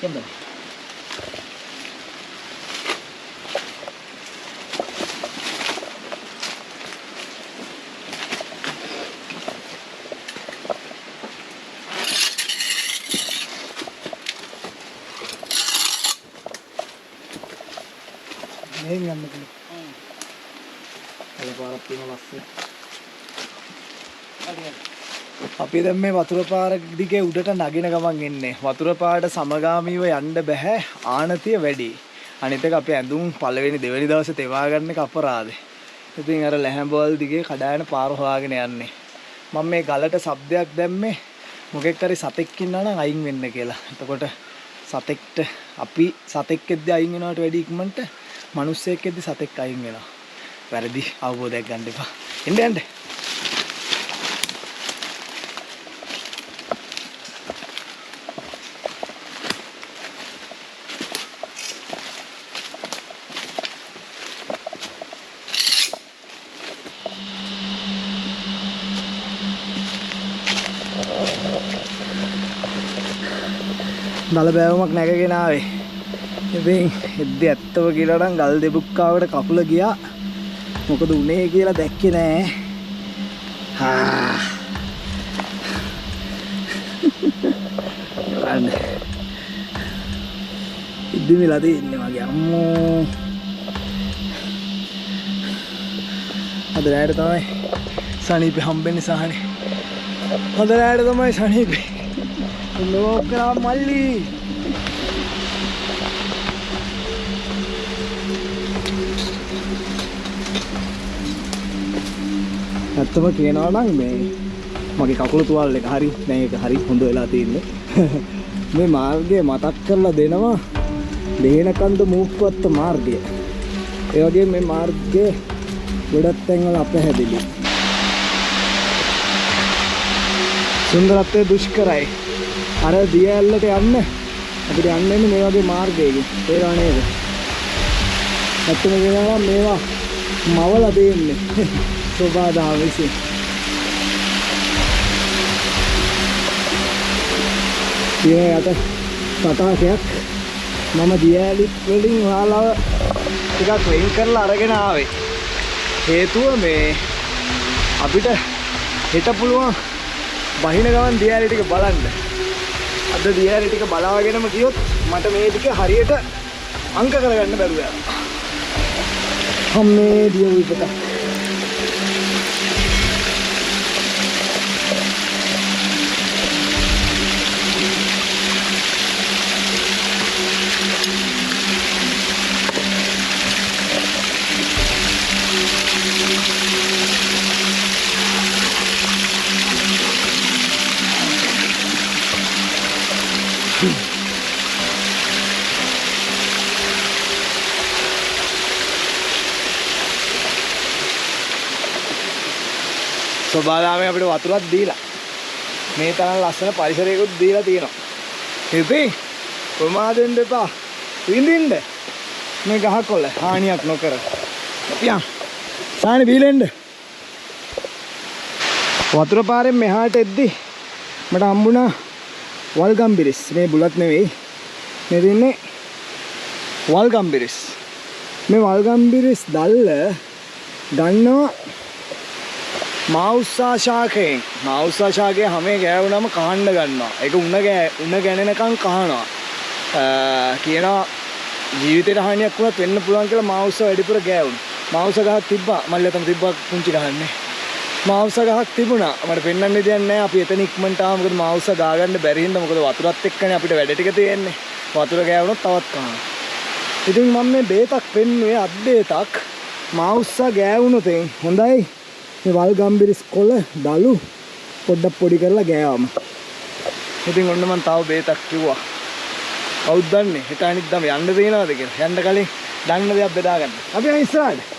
Kembali. Ini yang begini. Kalau para pinolasnya. අපි දැන් මේ වතුර පාර දිගේ උඩට නගින ගමන් එන්නේ. වතුර පාරට සමගාමීව යන්න බෑ ආනතිය වැඩි. අනිත් එක අපි ඇඳුම් පළවෙනි දෙවෙනි දවසේ තෙවා ගන්න එක අපරාධේ. ඉතින් අර ලැහැඹවල් දිගේ කඩායන පාර හොයාගෙන යන්නේ. මම මේ ගලට ශබ්දයක් දැම්මේ මොකෙක් හරි සතෙක් ඉන්නා නම් අයින් වෙන්න කියලා. එතකොට සතෙක්ට අපි සතෙක් එද්දී අයින් වෙනවට වැඩි ඉක්මනට මිනිස්සෙක් එද්දී සතෙක් අයින් වෙනවා. වැරදි අවබෝධයක් ගන්න එපා. එන්න යන්න. දල බෑවුමක් නැගගෙන ආවේ. ඉතින් එද්දී ඇත්තව කියලා නම් ගල් දෙබුක්කාවට කකුල ගියා. මොකද උනේ කියලා දැක්කේ නෑ. අන්න. ඉද්දිමිලා තියෙන්නේ මගේ අම්මෝ. අද රැයට තමයි සනීපේ හම්බෙන්නේ සහනේ. අද රැයට තමයි සනීපේ. ලෝකා මල්ලි ඇත්තම කියනවා නම් මේ මගේ කකුල තුවාල එක හරි දැන් ඒක හරි හොඳ වෙලා තියෙන්නේ. මේ මාර්ගය මතක් කරලා දෙනවා දෙහෙනකන්ද මූක්කවත්ත මාර්ගය. ඒ වගේම මේ මාර්ගයේ ගොඩක් තැන්වල අපහැදිලි. සුන්දරත්වය දුෂ්කරයි. අර දියැලට යන්න අපිට යන්න එන්නේ මේ වගේ මාර්ගයකින්. ඒවා නේද? ඇත්තම කියනවා මේවා මවලා දෙන්නේ. සෝබාදාව විසින්. මේ යට තටාකයක් මම දියැලි වලින් වහලව ටිකක් වෙන් කරලා අරගෙන ආවේ. හේතුව මේ අපිට හිත පුළුවන් බහින ගමන් දියැලි ටික බලන්න. අද දියැලි ටික බලාගෙනම ගියොත් මට මේ ටික හරියට අංක කරගන්න බැරුව යනවා. අම්මේ දිය විපත. සෝබාදාමේ අපිට වතුරක් දීලා මේ තරම් ලස්සන පරිසරයකුත් දීලා තියෙනවා. ඉතින් ප්‍රමාදෙන්න එපා. විඳින්න මේ ගහකොළ හානියක් නොකර. යම්. සායන බීලෙන්න. වතුර පාරෙන් මෙහාට එද්දි මට හම්බුණා වල්ගම්බිරිස්. මේ බුලත් නෙවෙයි. මේ දෙන්නේ වල්ගම්බිරිස්. මේ වල්ගම්බිරිස් දැල්ල ගන්නවා මාඋස්සා ශාකයෙන්. මාඋස්සා ශාකයේ හැම ගෑවුනම කහන්න ගන්නවා. ඒක උණ ගැනෙනකන් කහනවා. කියනවා ජීවිතේට හානියක් වුණත් වෙන්න පුළුවන් කියලා මාඋස්සා වැඩිපුර ගෑවුණා. මාඋස්සා ගහක් තිබ්බා. මල්ලේ තමයි තිබ්බා පුංචි ගහන්නේ. මාඋස්සා ගහක් තිබුණා. මට පෙන්වන්න දෙයක් නැහැ. අපි එතන ඉක්මනට ආව. මොකද මාඋස්සා ගා ගන්න බැරි හින්දා. මොකද වතුරත් එක්කනේ අපිට වැඩ ටික තියෙන්නේ. වතුර ගෑවුනොත් තවත් කහනවා. ඉතින් මම මේ බේතක් පෙන්නුවේ අත් බේතක්. මාඋස්සා ගෑවුනොත් හොඳයි. මේ වල්ගම්බිරිස් කොළ දලු පොඩ්ඩක් පොඩි කරලා ගෑවම. ඉතින් ඔන්න මම තව බේතක් කිව්වා. කවුද දන්නේ? හෙට අනිද්දාම යන්න දෙනවද කියලා. යන්න කලින් දන්න දේක් බෙදා ගන්න. අපි යන් ඉස්සරහට.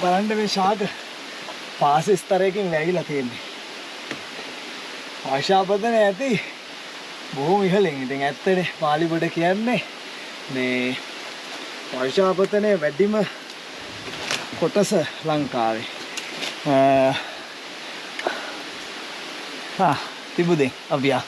බලන්න මේ ශාක පාස ස්තරයකින් වැగిලා තියෙන්නේ. ආශාපතන ඇති බොහොම ඉහළින්. ඉතින් ඇත්තනේ මාලිබොඩ කියන්නේ මේ ආශාපතනේ වැඩිම කොටස ලංකාවේ. තිබුදේ අවියා.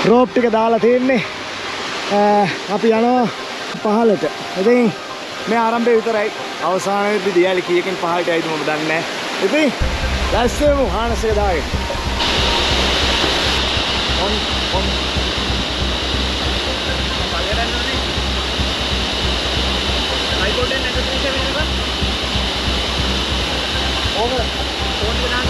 රෝප් ටික දාලා තියෙන්නේ. අපි යනවා පහළට. ඉතින් මේ ආරම්භය විතරයි. අවසානයේදී දියලි කීයකින් පහළට යයිද මම දන්නේ නැහැ. ඉතින් දැස්සෙමු හානස් එක දාගෙන. ඔන් බලයන්න්නේ. අයිබෝඩෙන් නැගිටින්න වෙනකන්. ඕක ෆෝන් එක දාන්න.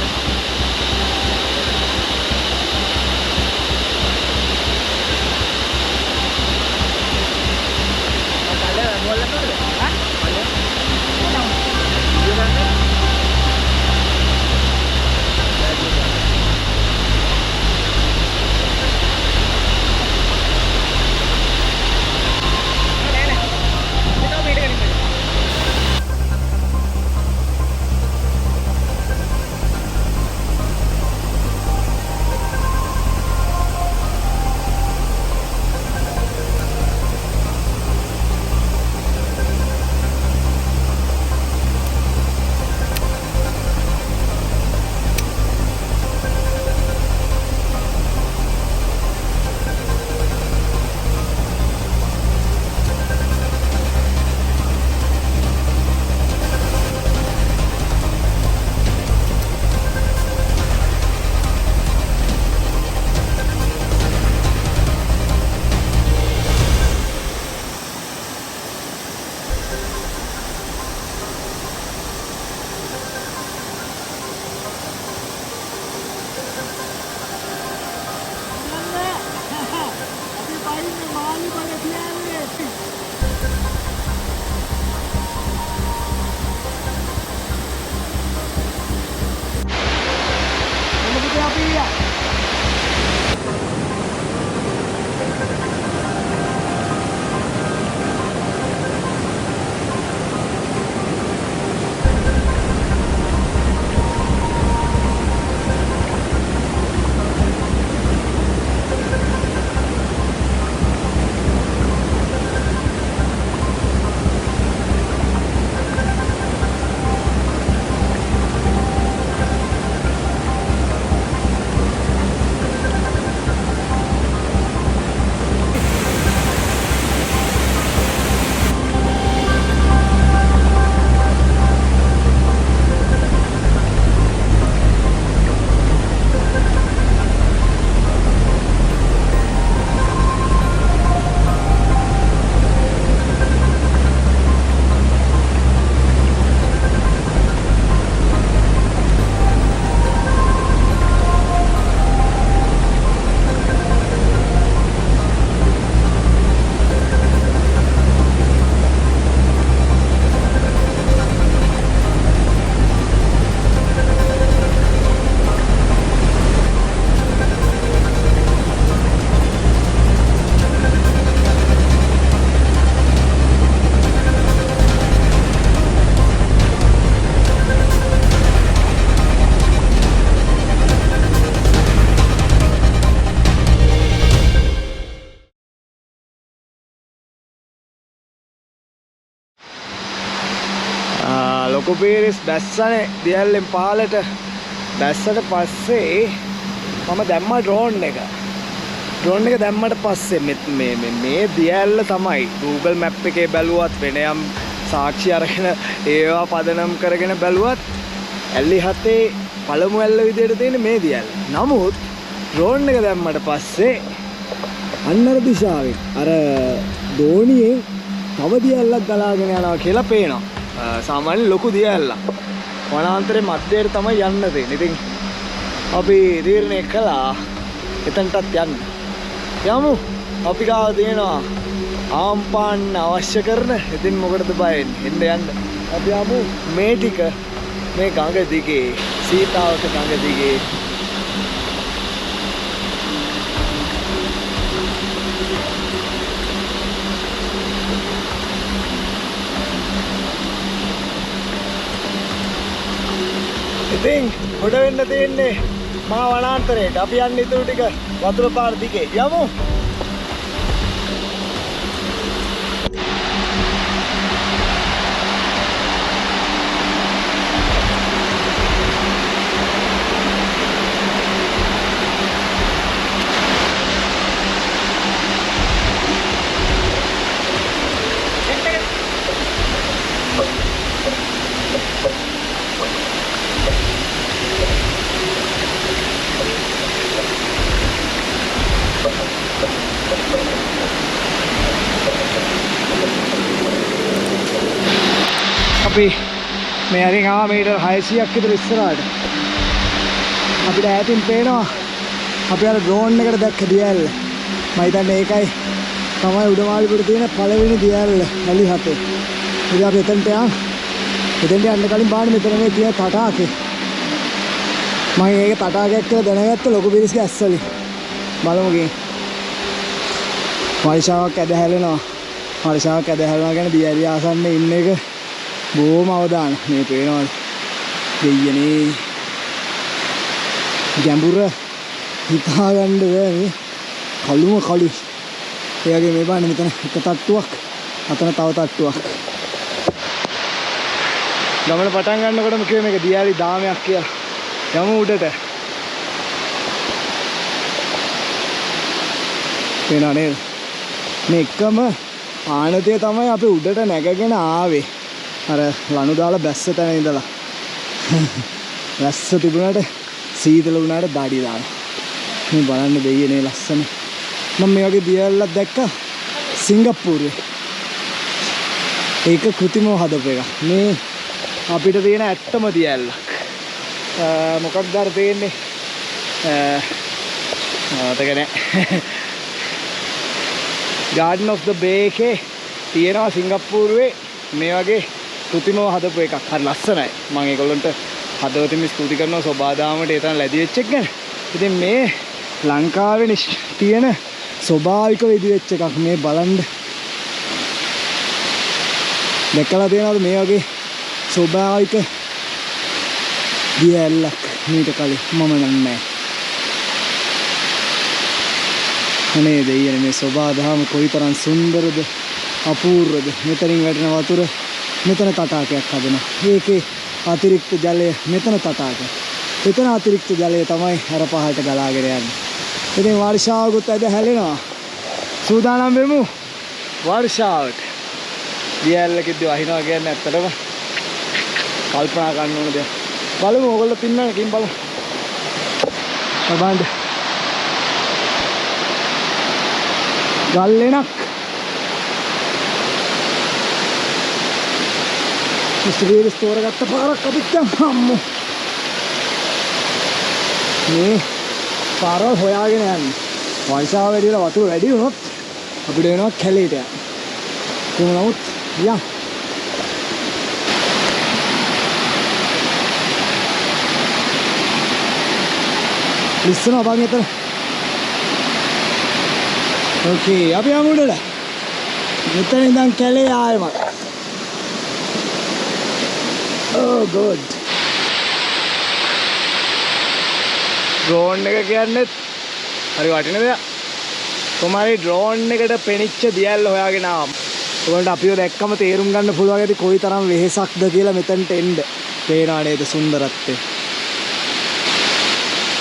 ලොකු පීරිස් බැස්සනේ දියල්ලෙන් පාලට බැස්සට පස්සේ මම දැම්මා ඩ්‍රෝන් එක දැම්මට පස්සේ මේ දියල්ල තමයි Google Map එකේ බැලුවත් වෙන යම් සාක්ෂි අරගෙන ඒවා පදනම් කරගෙන බැලුවත් ඇලි හතේ පළමු ඇල්ල විදියට තියෙන මේ දියල්ල. නමුත් ඩ්‍රෝන් එක දැම්මට පස්සේ අන්නර දිශාවෙන් අර දෝණියේ තව දියල්ලක් ගලාගෙන යනවා කියලා පේනවා. සාමාන්‍ය ලොකු දියැලක් වනාන්තරේ මැදට තමයි යන්න තියෙන්නේ. ඉතින් අපි තීරණය කළා එතනටත් යන්න. යමු. අපි ගාව තියෙනවා ආම්පාන්න අවශ්‍ය කරන. ඉතින් මොකටද බය වෙන්නේ? එන්න. අපි යමු මේ ටික මේ ගඟ දිගේ සීතාවක ගඟ දිගේ. ඉතින් හොඩ වෙන්න තියෙන්නේ මහා වනාන්තරයට. අපි යන්නේ ඊටු ටික වතුර පාර දිගේ. යමු. අපි මේ හරින් ආව මීටර් 600ක් විතර ඉස්සරහට. අපිට ඈතින් පේනවා අපි අර ඩ්‍රෝන් එකට දැක්ක දියැල්ල. මම හිතන්නේ ඒකයි තමයි උඩමාලිපුර තියෙන පළවෙනි දියැල්ල ඇලි හතේ. ඉතින් අපි එතනට යන්න කලින් බලන්න මෙතන මේ තියෙන තටාකේ. මම ඒක තටාකයක් කියලා දැනගත්ත ලොකු පිරිස්ගේ ඇස්වලින්. බලමු ගිහින්. වර්ෂාවක් ඇදහැලෙනවා. වර්ෂාවක් ඇදහැලනවා කියන්නේ දියැලිය ආසන්න ඉන්න එක බොහොම අවදාන. මේ පේනවා දෙයියනේ ගැඹුර හිතා ගන්න බෑ මේ කළුම කළු. ඒ වගේ මේ බලන්න මෙතන එක තට්ටුවක් අතන තව තට්ටුවක්. ගමන පටන් ගන්නකොටම කිව්වේ මේක දියාලි දාමයක් කියලා. යමු උඩට. පේනවා නේද? මේ එකම ආනතය තමයි අපි උඩට නැගගෙන ආවේ. අර ලනු දාලා බැස්ස තැන ඉඳලා. බැස්ස තිබුණාට සීතල වුණාට දාඩිය දානවා. මේ බලන්න දෙයියනේ ලස්සන. මම මේ වගේ දියැලක් දැක්කා සිංගප්පූරුවේ. ඒක කෘතිමව හදපු එක. මේ අපිට තියෙන ඇත්තම දියැලක්. මොකක්ද අර තියෙන්නේ? මතක නැහැ. Garden of the Bay එකේ තියෙනවා සිංගප්පූරුවේ මේ වගේ කෘතිමව හදපු එකක්. හරි ලස්සනයි. මම ඒගොල්ලන්ට හදවතින්ම ස්තුති කරනවා සෝබාදාමට ඒ තරම් ලැබි වෙච්ච එක ගැන. ඉතින් මේ ලංකාවේ තියෙන ස්වභාවික විදි වෙච්ච එකක් මේ බලන්න. දැකලා තියෙනවද මේ වගේ ස්වභාවික දියැලක් මීට කලින්? මම නම් නැහැ. අනේ දෙයියනේ මේ සෝබාදාම කොයිතරම් සුන්දරද අපූර්වද. මෙතනින් වැටෙන වතුර මෙතන තටාකයක් හදනවා. ඒකේ අතිරික්ත ජලය මෙතන තටාකයක්. එතන අතිරික්ත ජලය තමයි අර පහළට ගලාගෙන යන්නේ. ඉතින් වර්ෂාවකුත් ඇද හැලෙනවා. සූදානම් වෙමු වර්ෂාවට. දියැලකෙද්දී වහිනවා කියන්නේ ඇත්තටම කල්පනා කරන්න ඕන දෙයක්. බලමු ඕගොල්ලෝ පින්නන කින් බලමු. බලන්න. ගල්ලෙනක්. ඉස්තරීස් තෝරගත්ත පාරක් අපිට අම්මෝ. මේ පාර හොයාගෙන යන්නේ. වර්ෂාව වැඩි වෙලා වතුර වැඩි වුණොත් අපිට වෙනවා කැලේට යන්න. කොහොම නමුත් යන්න. ලිස්සනවා බං එතන. ඕකේ අපි යමු උඩට. මෙතන ඉඳන් කැලේ ආයෙමත්. Oh good. ඩ්‍රෝන් එක කියන්නේ හරි වටින දෙයක්. කොමාරි ඩ්‍රෝන් එකට පෙනිච්ච දියැල්ල හොයාගෙන ආවම. ඔයාලට අපිව දැක්කම තේරුම් ගන්න පුළුවන් ඇති කොයිතරම් වෙහෙසක්ද කියලා මෙතනට එන්න. පේනවා නේද සුන්දරත්වය.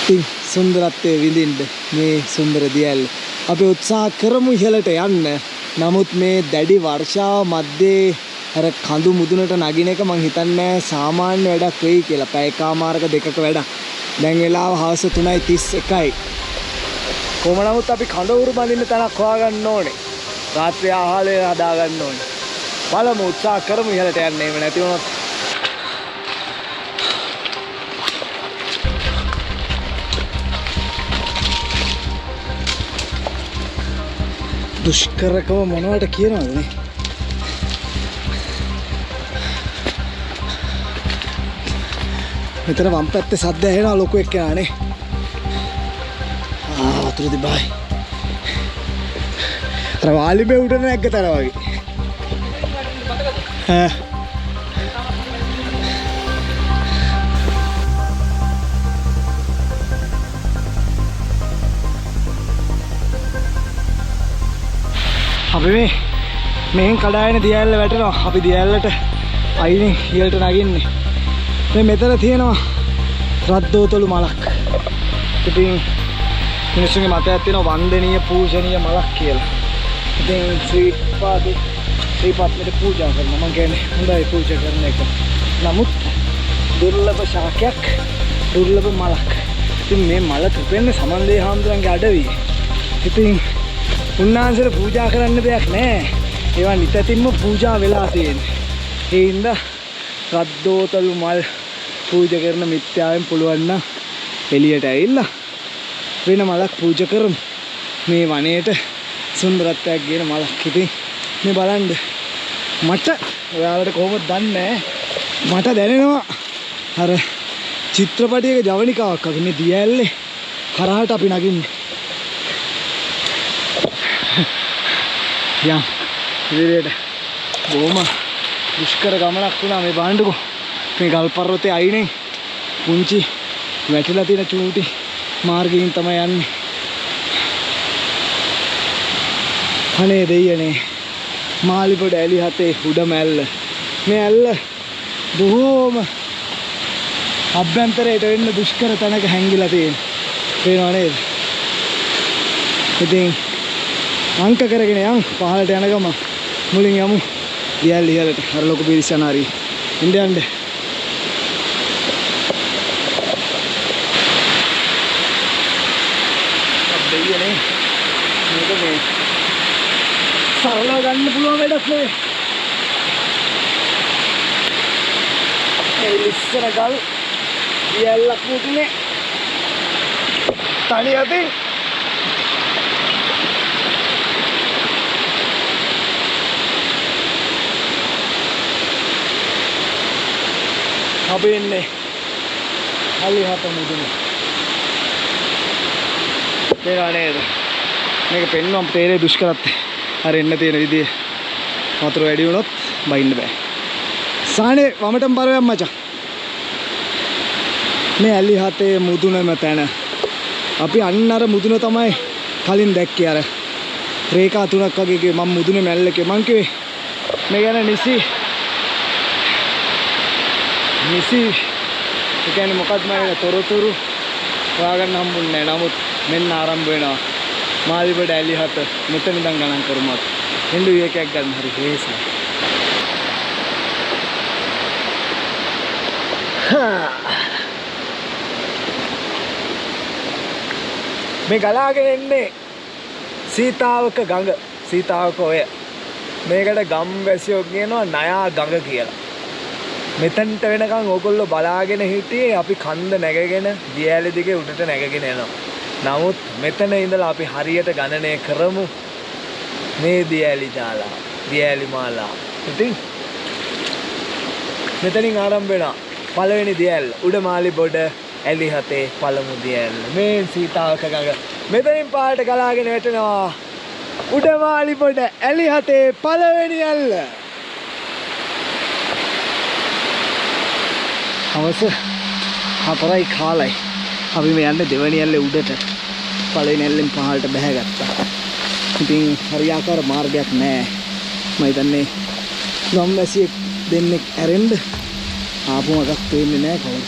ඉතින් සුන්දරත්වයේ විඳින්න මේ සුන්දර දියැල්ල. අපි උත්සාහ කරමු ඉහළට යන්න. නමුත් මේ දැඩි වර්ෂාව මැද්දේ අර කඳු මුදුනට නගින එක මං හිතන්නේ සාමාන්‍ය වැඩක් වෙයි කියලා. පැය කමාරක දෙකක වැඩක්. දැන් වෙලාව හවස 3:31යි. කොහොම නමුත් අපි කඳවුරු බඳින්න තැනක් හොයාගන්න ඕනේ. රාත්‍රී ආහාරය හදාගන්න ඕනේ. බලමු උත්සාහ කරමු ඉහළට යන්න. එහෙම නැති වුණොත් දුෂ්කරකම මොනවට කියනවද නේ? මෙතන වම් පැත්තේ සද්ද ඇහෙනවා ලොකු එක්කෙනානේ. වතුර දිබයි. අර වාලිබේ උඩ නැග්ග තර වගේ. අපි මේන් කඩායන දියැල්ල වැටෙනවා. අපි දියැල්ලට අයිනේ ඉහළට නගින්නේ. මේ මෙතන තියෙනවා රද්දෝතලු මලක්. ඉතින් මිනිස්සුන්ගේ මතයක් තියෙනවා වන්දනීය පූජනීය මලක් කියලා. ඉතින් ශ්‍රීපාත්මයට පූජා කරනවා. මම කියන්නේ හොඳයි පූජා කරන එක. නමුත් දුර්ලභ ශාකයක්, දුර්ලභ මලක්. ඉතින් මේ මල තුපෙන්නේ සමන්දේ හාමුදුරන්ගේ අඩවියේ. ඉතින් උන්වහන්සේට පූජා කරන්න දෙයක් නැහැ. ඒවා නිතින්ම පූජා වෙලා තියෙන්නේ. ඒ හින්දා රද්දෝතලු මල් පූජා කරන මිත්‍යාවෙන් පුළුවන් නම් එළියට ඇවිල්ලා වෙන මලක් පූජා කරමු. මේ වනයේට සුන්දරත්වයක් ගෙන මලක්. ඉතින් මේ බලන්න මට ඔයාලට කොහොමද දන්නේ මට දැනෙනවා අර චිත්‍රපටයක ජවනිකාවක් වගේ මේ දියැල්ලේ කරහට අපි නගින්නේ. යා ඉතින් බොහොම දුෂ්කර ගමනක් වුණා මේ බලන්නකෝ. මේ ගල් පර්වතයේ අයිනේ පුංචි වැටිලා තියෙන චූටි මාර්ගයෙන් තමයි යන්නේ. අනේ දෙයියනේ මාලිබොඩ ඇලි හතේ උඩම ඇල්ල. මේ ඇල්ල බොහෝම අභ්‍යන්තරයට වෙන්න දුෂ්කර තැනක හැංගිලා තියෙන. පේනව නේද? ඉතින් අංක කරගෙන යන් පහළට යන ගම මුලින් යමු දියැල්ල ඉහළට. අර ලොකු පිරිස යන හරි ඉන්න. දෙයියනේ මේක මේ සරලව ගන්න පුළුවන් වැඩක් නෙවෙයි. ඒ ඉස්සර ගල් දියැල්ලක් මුදුනේ තනි අතින් අපි ඉන්නේ අලිහත මුදුනේ. තේරෙන්නේ නේද? මේක පෙන්වම් තේරේ දුෂ්කරත්වය. අර එන්න තියෙන විදිය. වතුර වැඩි වුණොත් බයින්න බෑ. සානේ වමටම පරවයක් මචං. මේ අලිහතේ මුදුනම තැන. අපි අන්න අර මුදුන තමයි කලින් දැක්කේ අර රේඛා තුනක් වගේ මම මුදුනේ මැල්ලකේ මං කිව්වේ මේ ගැන නිසි ඒ කියන්නේ මොකක්ද මම තොරතුරු හොයාගන්න හම්බුන්නේ නැහැ. නමුත් මෙන්න ආරම්භ වෙනවා මාලිබඩ ඇලිහත මෙතන ඉඳන් ගණන් කරමුත් හින්දු විවේකයක් ගන්න හරි හේසයි. මේ ගලාගෙන එන්නේ සීතාවක ගඟ. සීතාවක ඔය මේකට ගම්වැසියෝ කියනවා නයා ගඟ කියලා. මෙතනට වෙනකන් ඕගොල්ලෝ බලාගෙන හිටියේ අපි කන්ද නැගගෙන දියැලි දිගේ උඩට නැගගෙන එනවා. නමුත් මෙතන ඉඳලා අපි හරියට ගණනය කරමු මේ දියැලි ජාලා, දියැලි මාලා. ඉතින් මෙතනින් ආරම්භ වෙනවා පළවෙනි දියැල්ල. උඩ මලිබොඩ ඇලිහතේ පළමු දියැල්ල. මේ සීතාවක ගඟ. මෙතනින් පාට ගලාගෙන වැටෙනවා උඩ මලිබොඩ ඇලිහතේ පළවෙනි ඇල්ල. හවස 4යි කාලයි. අපි මේ යන්නේ දෙවෙනි ඇල්ලේ උඩට. පළවෙනි ඇල්ලෙන් පහළට බැහැගත්තා. ඉතින් හරියාකාර මාර්ගයක් නැහැ. මම හිතන්නේ ගම්වැසියෙක් දෙන්නෙක් ඇරෙන්න ආපුමක් තේන්නේ නැහැ කවුරු.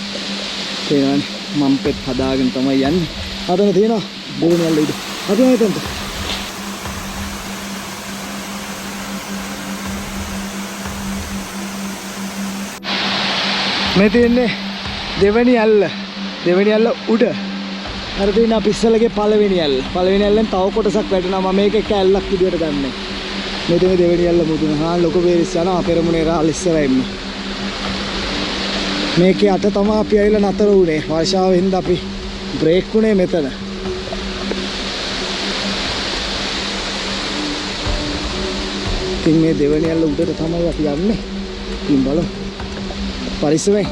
තේරෙනවනේ මම පෙත් හදාගෙන තමයි යන්නේ. අතන තියෙනවා දෙවෙනි ඇල්ල උඩ. අපි හිතන්ට. මේ තියෙන්නේ දෙවෙනි ඇල්ල. දෙවෙනි ඇල්ල උඩ. අර තියෙන අපි ඉස්සලගේ පළවෙනි ඇල්ල. පළවෙනි ඇල්ලෙන් තව කොටසක් වැටෙනවා. මම මේක එක ඇල්ලක් විදියට ගන්නෙ. මේ තමයි දෙවෙනි ඇල්ල මුදුන. හා ලොකු බේරිස් යනවා පෙරමුණේ රාල් ඉස්සරහින්ම. මේකේ අත තමයි අපි ඇවිල්ලා නතර වුණේ. වර්ෂාව හින්දා අපි බ්‍රේක් වුණේ මෙතන. ඉතින් මේ දෙවෙනි ඇල්ල උඩට තමයි අපි යන්නේ. ඉතින් බලමු. පරිස්සමෙන්.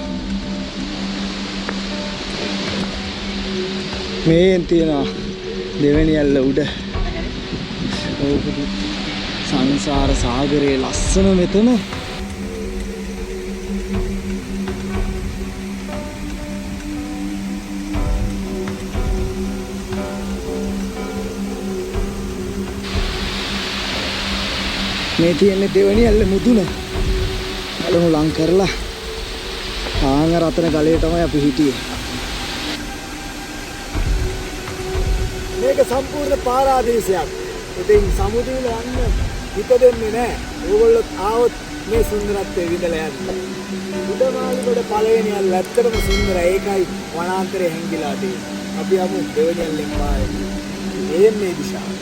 මේෙන් තියෙනවා දෙවෙනි ඇල්ල උඩ. සංසාර සාගරයේ ලස්සන මෙතන. මේ තියෙන්නේ දෙවෙනි ඇල්ල මුදුන. බලමු ලං කරලා. ආංග රතන ගලේ තමයි අපි හිටියේ. මේක සම්පූර්ණ පාරාදීසයක්. ඉතින් සමුද්‍රවල යන්න හිත දෙන්නේ නැහැ. ඕගොල්ලෝ ආවොත් මේ සුන්දරත්වය විඳලා යන්න. උඩමාලිගොඩ පළවෙනි ඇල්ල ඇත්තටම සුන්දරයි. ඒකයි වනාන්තරයේ හැංගිලා තියෙන්නේ. අපි යමු දෙවෙනි ඇල්ලෙන් පාරේ. මේ දිශාව.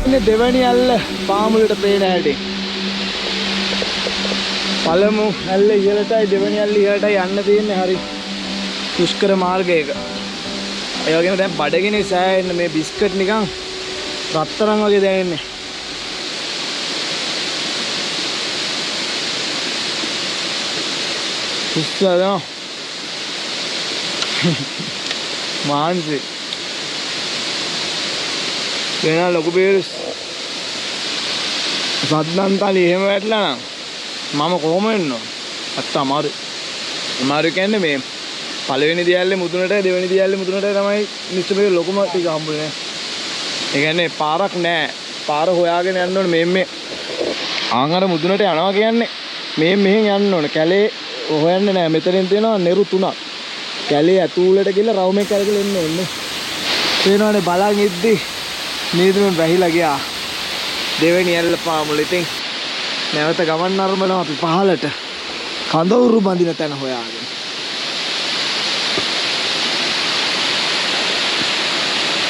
ඉන්නේ දෙවෙනි ඇල්ල පාමුලට පේන හැටි. පළමු ඇල්ල ඉහළටයි දෙවෙනි ඇල්ල ඉහළටයි යන්න තියෙන්නේ හරි දුෂ්කර මාර්ගයක. ඒ වගේම දැන් බඩගිනි සෑහෙන්න මේ බිස්කට් නිකන් රත්තරන් වගේ දැනෙන්නේ. උස්සලා මාන්සි වෙන ලොකු බේරස් සද්දන්තලි එහෙම වැටලා නම් මම කොහොම වෙන්නව? අත්ත අමාරු. අමාරු කියන්නේ මේ පළවෙනි දියැල්ලේ මුදුනට දෙවෙනි දියැල්ලේ මුදුනට තමයි මිස්ටර් ලොකුම ටික හම්බුනේ. ඒ කියන්නේ පාරක් නැහැ. පාර හොයාගෙන යන්න ඕනේ මේ ආංගර මුදුනට යනවා කියන්නේ මෙහෙන් යන්න ඕනේ. කැලේ හොයන්නේ නැහැ. මෙතනින් තියෙනවා නෙරු 3ක්. කැලේ ඇතුළට ගිහලා රවුමේ කරගෙන එන්න ඕනේ. තේනවනේ බලන් ඉද්දි නීදුම වැහිලා ගියා. දෙවෙනි ඇල්ල පාමුල. ඉතින් නැවත ගමන් අරඹනවා අපි පහලට. කඳවුරු බඳින තැන හොයාගෙන.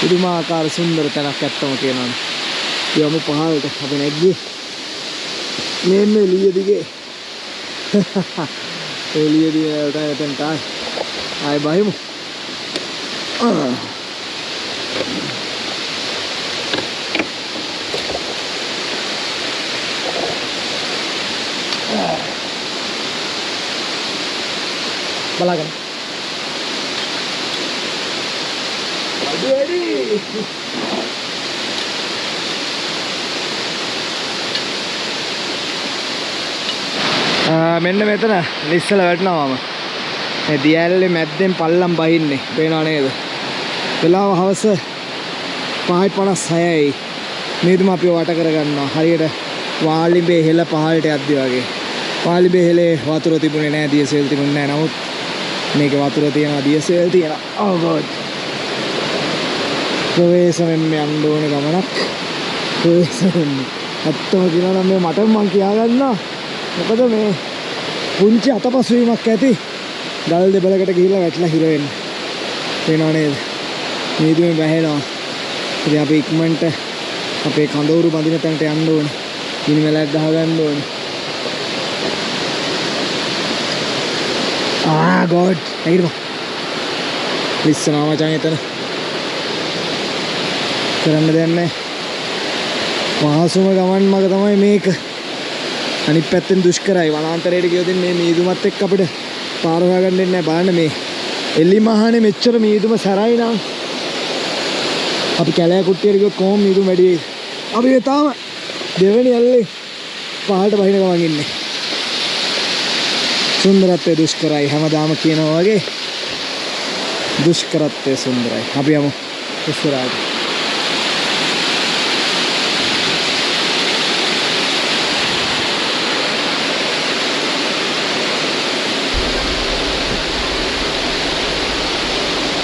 පුදුමාකාර සුන්දර තැනක් ඇත්තම කියනවානේ. යමු පහලට අපි නැග්ගියේ. මේ එළිය දිගේ. එළිය දිගේ වලට ආයි බහිමු. බලාගන්න. වැඩි. මෙන්න මෙතන ඉස්සල වැටෙනවා මම. මේ දියැලේ මැද්දෙන් පල්ලම් බහින්නේ. පේනව නේද? වෙලාව හවස 5:56යි. මේදුම අපි වට කරගන්නවා. හරියට වාලිඹේ හෙල පහළට යද්දි වගේ. වාලිඹේ හෙලේ වතුර තිබුණේ නැහැ, දියසෙල් තිබුණේ නැහැ. නමුත් මේකේ වතුර තියෙනවා, දියසෙල් තියෙනවා. Oh god. ප්‍රවේශමෙන් යන්න ඕන ගමනක්. ප්‍රවේශමෙන්. අත්තම කියනවා නම් මේ මට මං කියා ගන්නවා. මොකද මේ පුංචි අතපසුවීමක් ඇති. ගල් දෙබලකට ගිහිල්ලා වැටලා හිර වෙන්න. පේනව නේද? මේදුමේ වැහෙනවා. ඉතින් අපි ඉක්මනට අපේ කඳවුරු බඳින තැනට යන්න ඕනේ. ගිනි මැලක් ගහ ගන්න ඕනේ. God. නැගිටපන්. ලිස්සනවා මචං එතන. කරන්න දෙයක් නැහැ. පහසුම ගමන් මග තමයි මේක. අනිත් පැත්තෙන් දුෂ්කරයි. වනාන්තරයට ගියොත් මේ මීදුමත් එක්ක අපිට පාර හොයාගන්න දෙන්නේ නැහැ. බලන්න මේ එලි මහනේ මෙච්චර මීදුම සැරයි නම් අපි කැලෑ කුට්ටියට ගියොත් කොහොම මීදුම වැඩි වෙයිද? අපි මේ තාම දෙවෙනි ඇල්ලේ පහළට බහින ගමන් ඉන්නේ. සුන්දරත්වයේ දුෂ්කරයි. හැමදාම කියනවා වගේ දුෂ්කරත්වයේ සුන්දරයි. අපි යමු ඉස්සරහට.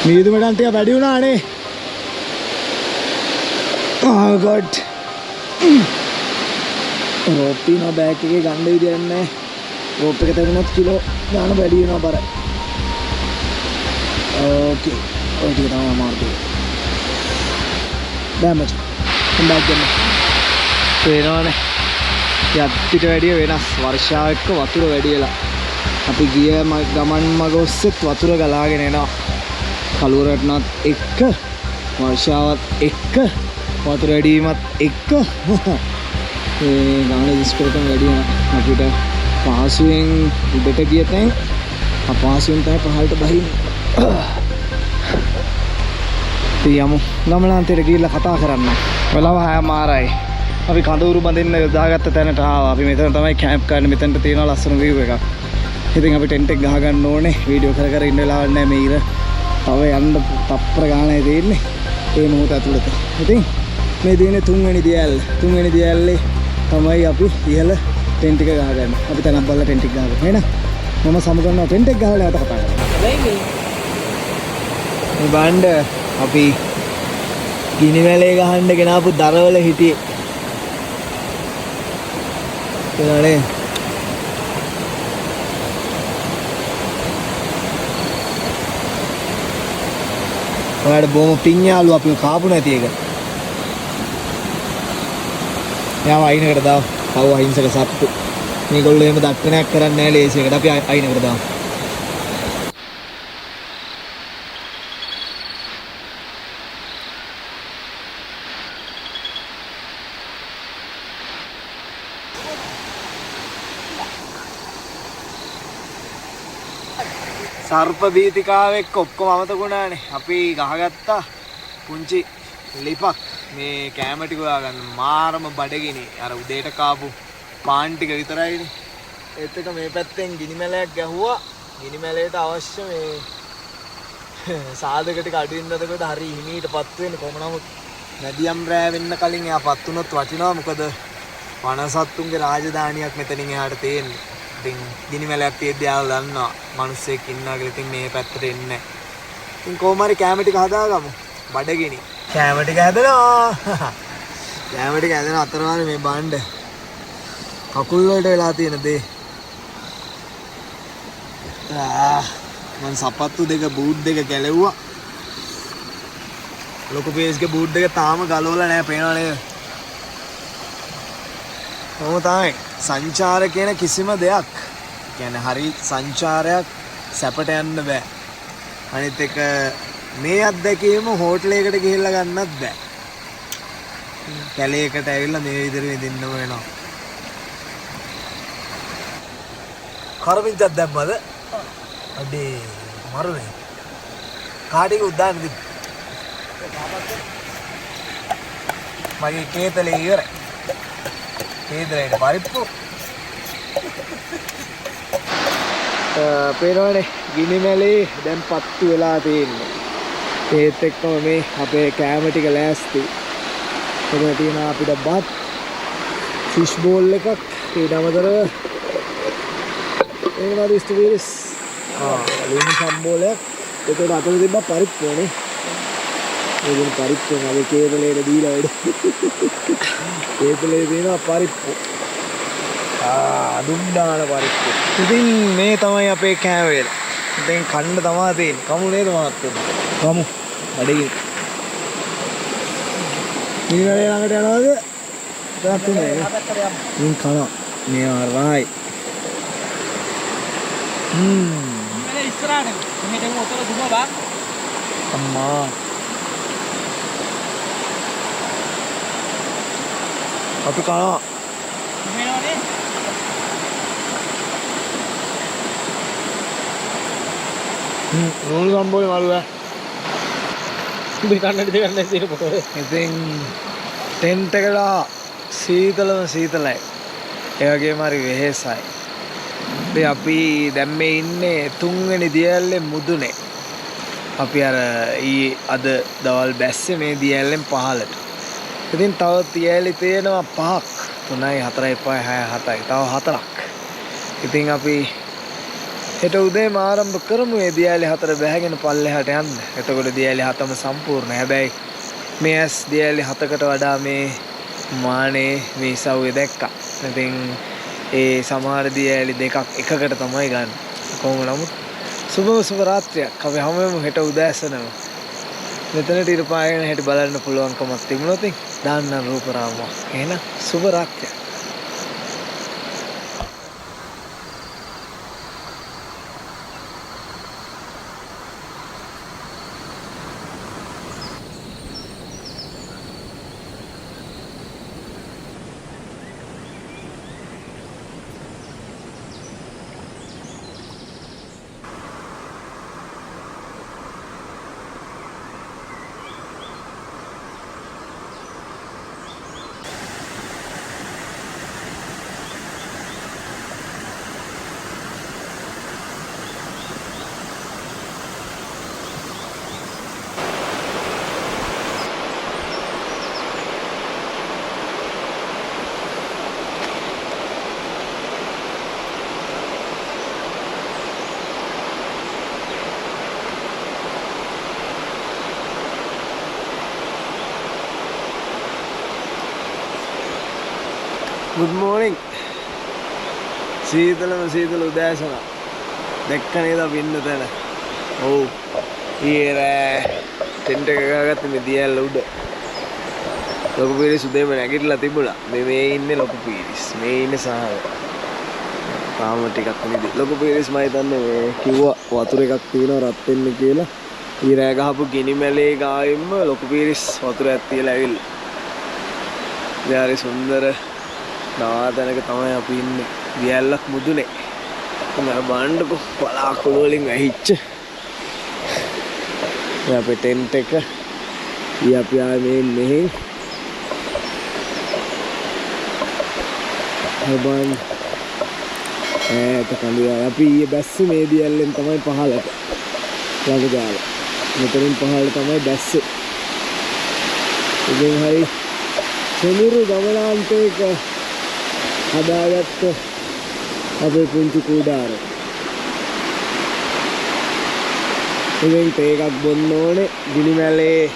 මීදුමට ටික වැඩි වුණානේ. Oh god. රෝප් තියනවා බෑග් එකේ ගන්න විදියක් නැහැ. රෝප් එක තරුණොත් කිලෝ ගාන වැඩි වෙනවා බර. ඕකේ. ඔය ටික තමයි අමාරු. දැම්මච. බෑග් ගන්න. පේනවනේ. යත්තිට වැඩිය වෙනස්. වර්ෂාව එක්ක වතුර වැඩි වෙලා. අපි ගිය ගමන් මග ඔස්සේත් වතුර ගලාගෙන එනවා. කළුවරටනත් එක්ක වර්ෂාවත් එක්ක වතුර වැඩිවීමත් එක්ක ඒ ගාන දිස්පරතම වැඩි වෙනවා. අපිට පහසුවෙන් උඩට ගිය තැන් අපහසුවෙන් තමයි පහළට බහින්නේ. යමු ගමනාන්තයට ගිහිල්ලා කතා කරන්න. වෙලාව 6:00යි. අපි කඳවුරු බඳින්න යොදාගත්ත තැනට ආවා. අපි මෙතන තමයි කැම්ප් කරන්න. මෙතනට තියෙනවා ලස්සන view එකක්. ඉතින් අපි ටෙන්ට් එක ගහ ගන්න ඕනේ. වීඩියෝ කර ඉන්න වෙලාවක් නැහැ මේ ඉර. තව යන්න තප්පර ගානයි තියෙන්නේ ඒ මොහොත ඇතුළත. ඉතින් මේ දිනේ තුන්වෙනි දියැල්ල. තුන්වෙනි දියැල්ලේ තමයි අපි ඉහළ ටෙන්ට් එක ගහගන්නේ. අපි තනක් බලලා ටෙන්ට් එක ගහගමු. එහෙනම් මම සමුගන්නවා ටෙන්ට් එක ගහලා යට කතා කරමු. මේ බණ්ඩ අපි ගිනි මැලේ ගහන්න ගෙනාපු දරවල හිටියේ. ඒනනේ ඔයාලට බොම පිඤ්ඤාලු අපි කාපු නැති එක. යාව අයිනකට දාව. කව අහිංසක සත්තු. මේගොල්ලෝ එහෙම දක්කනයක් කරන්නේ නැහැ ලේසියකට. අපි අයිනකට දාමු. සර්ප බීතිකාවෙක් ඔක්කොම අමතකුණානේ. අපි ගහගත්තා පුංචි ලිපක් මේ කැම ටික හොයාගන්න. මාරම බඩගිනි. අර උදේට කාපු පාන් ටික විතරයිනේ. ඒත් එක මේ පැත්තෙන් ගිනි මැලයක් ගැහුවා. ගිනි මැලයට අවශ්‍ය මේ සාධක ටික අඩින්න දකට හරි හිමීටපත් වෙන්නේ. කොහොම නමුත් නැදියම් රෑ වෙන්න කලින් එයාපත් වුණොත් වටිනවා. මොකද වනසත්තුන්ගේ රාජධානියක් මෙතනින් එහාට තියෙන්නේ. ඉතින් ගිනි මැලයක් තියෙද්දි ආවලා දන්නවා මිනිස්සෙක් ඉන්නවා කියලා. ඉතින් මේ පැත්තට එන්නේ නැහැ. ඉතින් කොහොම හරි කැම ටික හදාගමු. බඩගිනි. කැම ටික හදනවා. කැම ටික හදන අතරවාරේ මේ බණ්ඩ කකුල් වලට වෙලා තියෙන දේ. මං සපත්තු දෙක බූට් දෙක ගැලෙව්වා. ලොකු පේස්ගේ බූට් දෙක තාම ගලවලා නැහැ. පේනව නේද? කොහොම තමයි සංචාර කියන කිසිම දෙයක් කියන්නේ හරි සංචාරයක් සැපට යන්න බෑ. අනිත් එක මේ අත්දැකීම හෝටලයකට ගිහිල්ලා ගන්නත් බෑ. කැලේකට ඇවිල්ලා මේ විදිහට විඳින්නම වෙනවා. කරවින්චක් දැම්මද? අඩේ මරුනේ. කාඩේක උදාන්න තිබ්බ. මගේ කේතලේ ඉවරයි. කේතලේට පරිප්පු. පේනවනේ ගිනිමැලේ දැන් පත්තු වෙලා තියෙන්නේ. ඒත් එක්කම මේ අපේ කෑම ටික ලෑස්ති. එතන තියෙන අපිට බත් ෆිෂ් බෝල් එකක් ඊට අමතරව ඒනවාද ස්ටීවිස් ලුණු සම්බෝලයක්. ඒකට අතන තිබ්බ පරිප්පුනේ. ඒකෙන් පරිප්පු මගේ කේතලේට දීලා වැඩ. කේතලේ දෙනවා පරිප්පු. දුන්නාන පරිප්පු. ඉතින් මේ තමයි අපේ කෑම වේල. ඉතින් කන්න තමයි තියෙන්නේ. කමු නේද මහත්තයෝ? කමු. අඩේකින්. ඊළඟ ළඟට යනවාද? දැන් තුනේ. ඉතින් කනවා. මේ ආරයි. මේ ඉස්සරහට මෙහෙට මොතර දුම බා. අම්මා. අපි කනවා. මෙහෙනවනේ. නූල් සම්බෝලේ මල්ුව. දෙකන්නට දෙකක් නැති පොතේ. ඉතින් ටෙන්ට් එකලා සීතලයි. ඒ වගේම හරි වෙහෙසයි. ඉතින් අපි දැන් මේ ඉන්නේ 3 වෙනි දියැලේ මුදුනේ. අපි අර අද දවල් බැස්සේ මේ දියැලෙන් පහළට. ඉතින් තව දියැලි තියෙනවා 5ක්. 3යි 4යි 5යි 6යි 7යි. තව 4ක්. ඉතින් අපි හෙට උදේම ආරම්භ කරමු මේ දියැලි 4 බැහැගෙන පල්ලෙහාට යන්න. එතකොට දියැලි 7ම සම්පූර්ණ. හැබැයි මේ ඇස් දියැලි 7කට වඩා මේ මානේ මේ ඉසව්වේ දැක්කා. ඉතින් ඒ සමහර දියැලි දෙකක් එකකට තමයි ගන්න. කොහොම නමුත් සුබ රාත්‍රියක්. අපි හැමෝම හෙට උදෑසනම මෙතනට ඉර පායන හැටි බලන්න පුළුවන්කමක් තිබුණොත් දාන්න රූපරාමයක්. එහෙනම් සුබ රාත්‍රියක්. Good morning. සීතල උදෑසන. දැක්ක නේද අපි ඉන්න තැන? ඔව්. ඊයේ ටෙන්ට් එක ගහගත්තේ මේ දියැල්ල උඩ. ලොකු පීරිස් උදේම නැගිටලා තිබුණා. මේ ඉන්නේ ලොකු පීරිස්. මේ ඉන්නේ සහල. තාම ටිකක් නිදි. ලොකු පීරිස් මම හිතන්නේ මේ කිව්වා වතුර එකක් තියෙනවා රත් වෙන්න කියලා. ඊරෑ ගහපු ගිනි මැලේ ගාවින්ම ලොකු පීරිස් වතුරක් තියලා ඇවිල්ලා. යාරි සුන්දර නාදනක තමයි අපි ඉන්නේ. දියැලක් මුදුනේ. මම බණ්ඩක බලාකුළු වලින් ඇහිච්ච. මේ අපේ ටෙන්ට් එක. අපි ආවේ මෙහෙන්. හබන් කඳුලා අපි ඊයේ බැස්සේ මේ දියැලෙන් තමයි පහළට. ළඟ දාලා. මෙතනින් පහළට තමයි බැස්සේ. ඉතින් හරි සොඳුරු ගමනාන්තයක හදාගත්ත අපේ පුංචි කුඩාර. ඉතින් තේ එකක් බොන්න ඕනේ. ගිනිමැලේ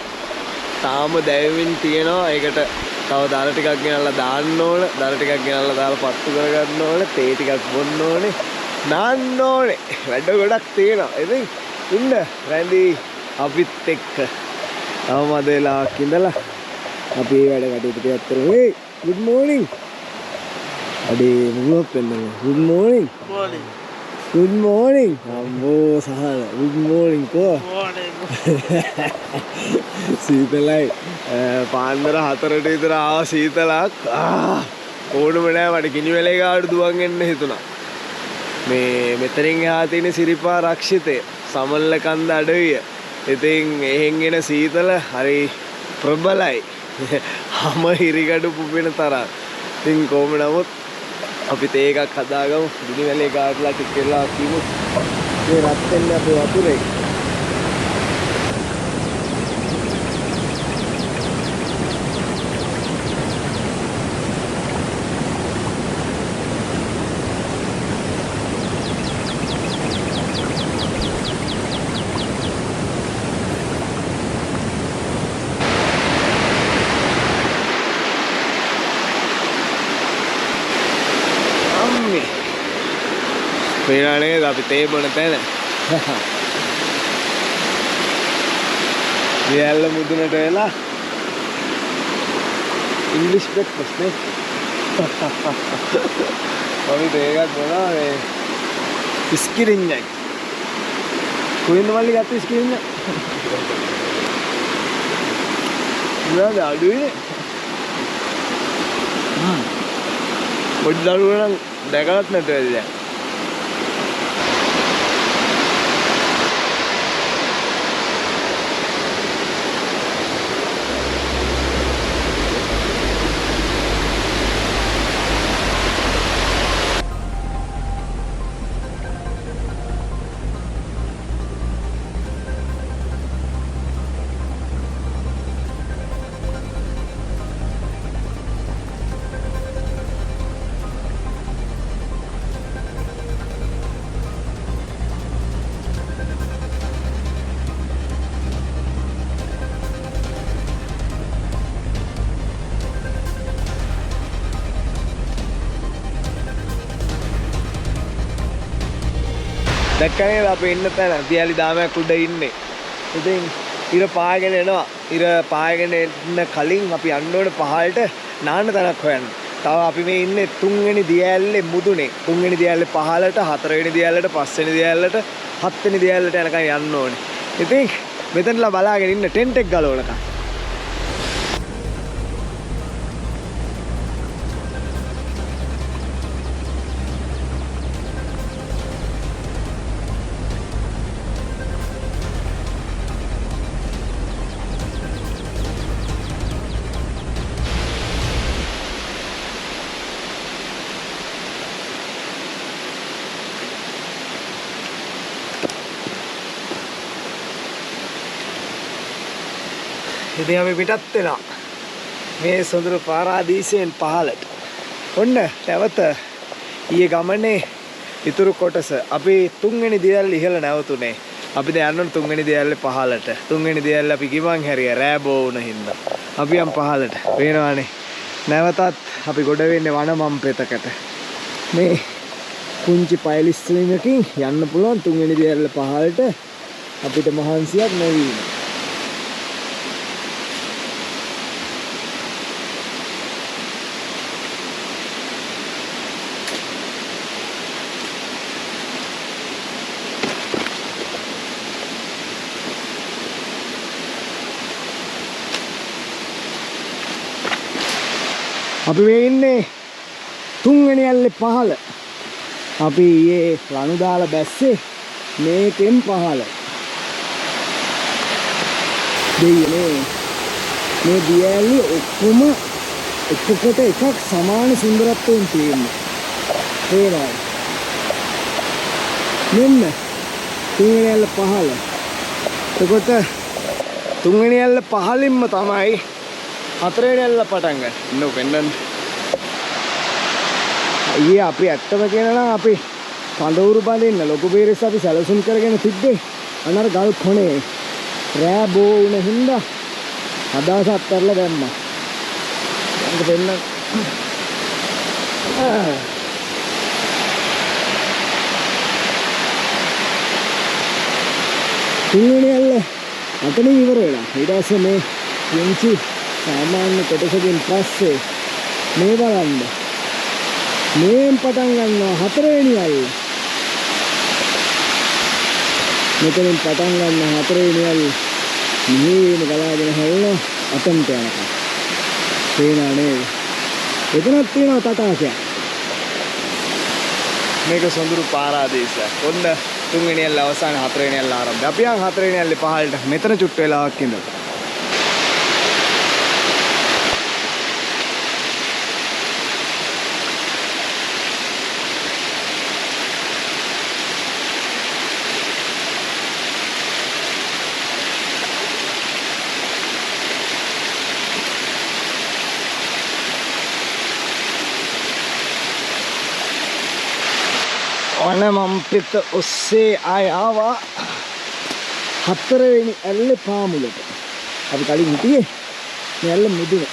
තාම දැවෙමින් තියෙනවා. ඒකට තව දර ටිකක් ගෙනල්ලා දාන්න ඕනේ. දර ටිකක් ගෙනල්ලා දාලා පත්තු කරගන්න ඕනේ. තේ ටිකක් බොන්න ඕනේ. නාන්න ඕනේ. වැඩ ගොඩක් තියෙනවා. ඉතින් ඉන්න රැඳි අපිත් එක්ක. තවම අද වෙලාවක් ඉඳලා අපි මේ වැඩ කටයුතු ටිකක් කරමු. hey good morning. අඩේ මුලක් වෙනවා. good morning. Morning. good morning. අම්මෝ සහල good morning කෝ. Morning. සීතලයි. පාන්දර 4ට විතර ආව සීතලක්. ඕනම නෑ මට ගිනි වෙලේ ගාවට දුවන් එන්න හිතුණා. මේ මෙතනින් එහා තියෙන සිරිපා රක්ෂිතය සමල්ල කන්ද අඩවිය. ඉතින් එහෙන් එන සීතල හරි ප්‍රබලයි. හැම හිරිගඩු පුපෙන තරම්. ඉතින් කොහොම නමුත් අපි තේ එකක් හදාගමු. දිනිවැලේ කාටලා ටික වෙලා කිමු. මේ රත් වෙන්නේ අපේ වතුරේ. පේනනේ අපි තේ බොන තැන. දියැල්ල මුදුනට වෙලා ඉංග්‍රීසි බ්‍රෙක්ෆාස්ට් නේ. අපි තේ එකක් බොනවා මේ ඉස්කිරින්ජයි. කොහෙන්ද මල්ලි ගත්ත ඉස්කිරින්ජ? නේද අඩුවේ. පොඩි දරුවෝ නම් දැකලත් නැතුවද දැන්. දැක්කනේ අපි ඉන්න තැන දියලි දාමයක් උඩ ඉන්නේ. ඉතින් ඉර පායගෙන එනවා. ඉර පායගෙන එන්න කලින් අපි යන්න ඕනේ පහළට නාන්න තැනක් හොයන්න. තව අපි මේ ඉන්නේ 3 වෙනි දියැල්ලේ මුදුනේ. 3 වෙනි දියැල්ලේ පහළට, 4 වෙනි දියැල්ලට, 5 වෙනි දියැල්ලට, 7 වෙනි දියැල්ලට යනකම් යන්න ඕනේ. ඉතින් මෙතනලා බලාගෙන ඉන්න ටෙන්ට් එක ගලවනකම්. ඉතින් අපි පිටත් වෙනවා මේ සොඳුරු පාරාදීසයෙන් පහළට. ඔන්න නැවත ඊයේ ගමනේ ඉතුරු කොටස අපි 3 වෙනි දියැල්ල ඉහළ නැවතුනේ. අපි දැන් යන්න ඕන 3 වෙනි දියැල්ලේ පහළට. 3 වෙනි දියැල්ල අපි ගිමන් හැරියා රෑ බෝ වුණ හින්දා. අපි යම් පහළට. පේනවානේ. නැවතත් අපි ගොඩ වෙන්නේ වනමම් පෙතකට. මේ කුංචි පයිලිස්සීමකින් යන්න පුළුවන් 3 වෙනි දියැල්ල පහළට. අපිට මහන්සියක් නැවී. අපි මේ ඉන්නේ 3 වෙනි ඇල්ලේ පහළ. අපි ඊයේ ලනු දාලා බැස්සේ මේකෙන් පහළ. දෙයියනේ මේ දියැලි ඔක්කොම එකකට එකක් සමාන සුන්දරත්වයෙන් තියෙනවා. ඒනවා. මෙන්න 3 වෙනි ඇල්ල පහළ. එතකොට 3 වෙනි ඇල්ල පහළින්ම තමයි 4 වෙනි ඇල්ල පටන් ගන්න. නෝ වෙන්නන්. ඊයේ අපි ඇත්තම කියනවා අපි කඳවුරු බඳින්න ලොකු බීරස් අපි සැලසුම් කරගෙන තිබ්බේ අනර ගල් කොනේ රෑ බෝ වුණ හින්දා අදහසක් කරලා දැම්මා. ඒක වෙන්න. තුන්වෙනි ඇල්ල අතනින් ඉවර වෙලා. ඊට පස්සේ මේ පුංචි සාමාන්‍ය කොටසකින් පස්සේ මේ බලන්න. මේන් පටන් ගන්නවා 4 වෙනි ඇල්ල. මෙතනින් පටන් ගන්න 4 වෙනි ඇල්ල. මේම ගලාගෙන හැල්ලා අතන්ට යනවා. පේනා නේද? එතනක් තියෙනවා තටාකයක්. මේක සොඳුරු පාරාදීසයක්. ඔන්න තුන්වෙනි ඇල්ල අවසාන හතරවෙනි ඇල්ල ආරම්භය. අපි යන් හතරවෙනි ඇල්ලේ පහළට. මෙතන චුට්ට වෙලාවක් ඉඳලා. ඔන්න මම පිට ඔස්සේ ආය ආවා හතරවෙනි ඇල්ලේ පාමුලට. අපි කලින් හිටියේ මේ ඇල්ල මුදුන.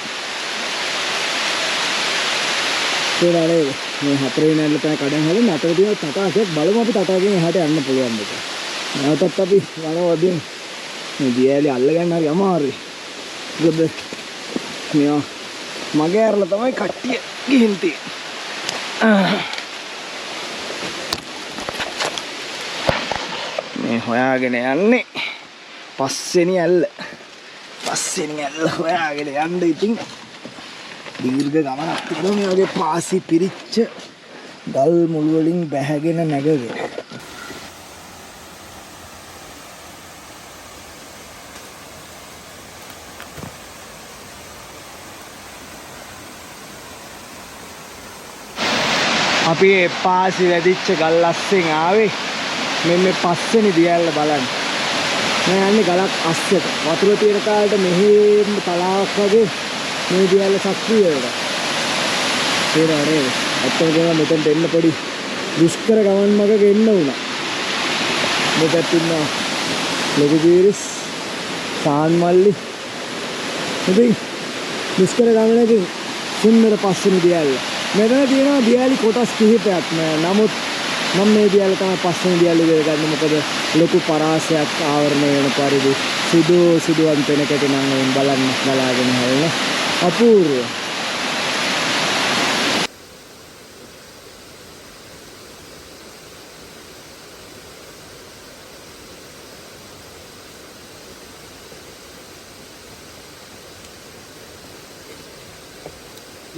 ඒ නේද? මේ හතරවෙනි ඇල්ල තමයි කඩන් හැදෙන්නේ. අතර තියෙන තටාකයක් බලමු අපි තටාකයෙන් එහාට යන්න පුළුවන් දෙක. නැවතත් අපි යනවා වදින් මේ දියැලි අල්ල ගන්න හරි අමාරුයි. මොකද මෙයා මගේ ඇරලා තමයි කට්ටිය ගිහින් තියෙන්නේ. හොයාගෙන යන්නේ පස්වෙනි ඇල්ල. පස්වෙනි ඇල්ල හොයාගෙන යන්න ඉතින් දීර්ඝ ගමනක් තිබුණා. මේ වගේ පාසි පිරිච්ච ගල් මුළු වලින් බැහැගෙන නැගගෙන. අපි මේ පාසි වැඩිච්ච ගල් අස්සෙන් ආවේ. මෙන්න පස්වෙනි දියැල්ල බලන්න. මම යන්නේ ගලක් අස්සට. වතුර තියෙන කාලේට මෙහෙම තලාවක් වගේ මේ දියැල්ල සක්‍රිය වෙනවා. තේරෙනවද නේද? අත්තම මෙතෙන්ට එන්න පොඩි දුෂ්කර ගමන් මගක එන්න වුණා. මෙතත් ඉන්නවා ලොකු බීරිස්, සාන් මල්ලි. ඉතින් දුෂ්කර ගමනකින් සුන්දර පස්වෙනි දියැල්ල. මෙතන තියෙනවා දියැලි කොටස් කිහිපයක්. නමුත් මම මේ දියැල තමයි පස්වෙනි දියැල ඉගෙන ගන්න. මොකද ලොකු පරාසයක් ආවරණය වෙන පරිදි සිදුවන් තැනකට නම් වයින් බලන්න බලාගෙන හැරෙන අපූර්ව.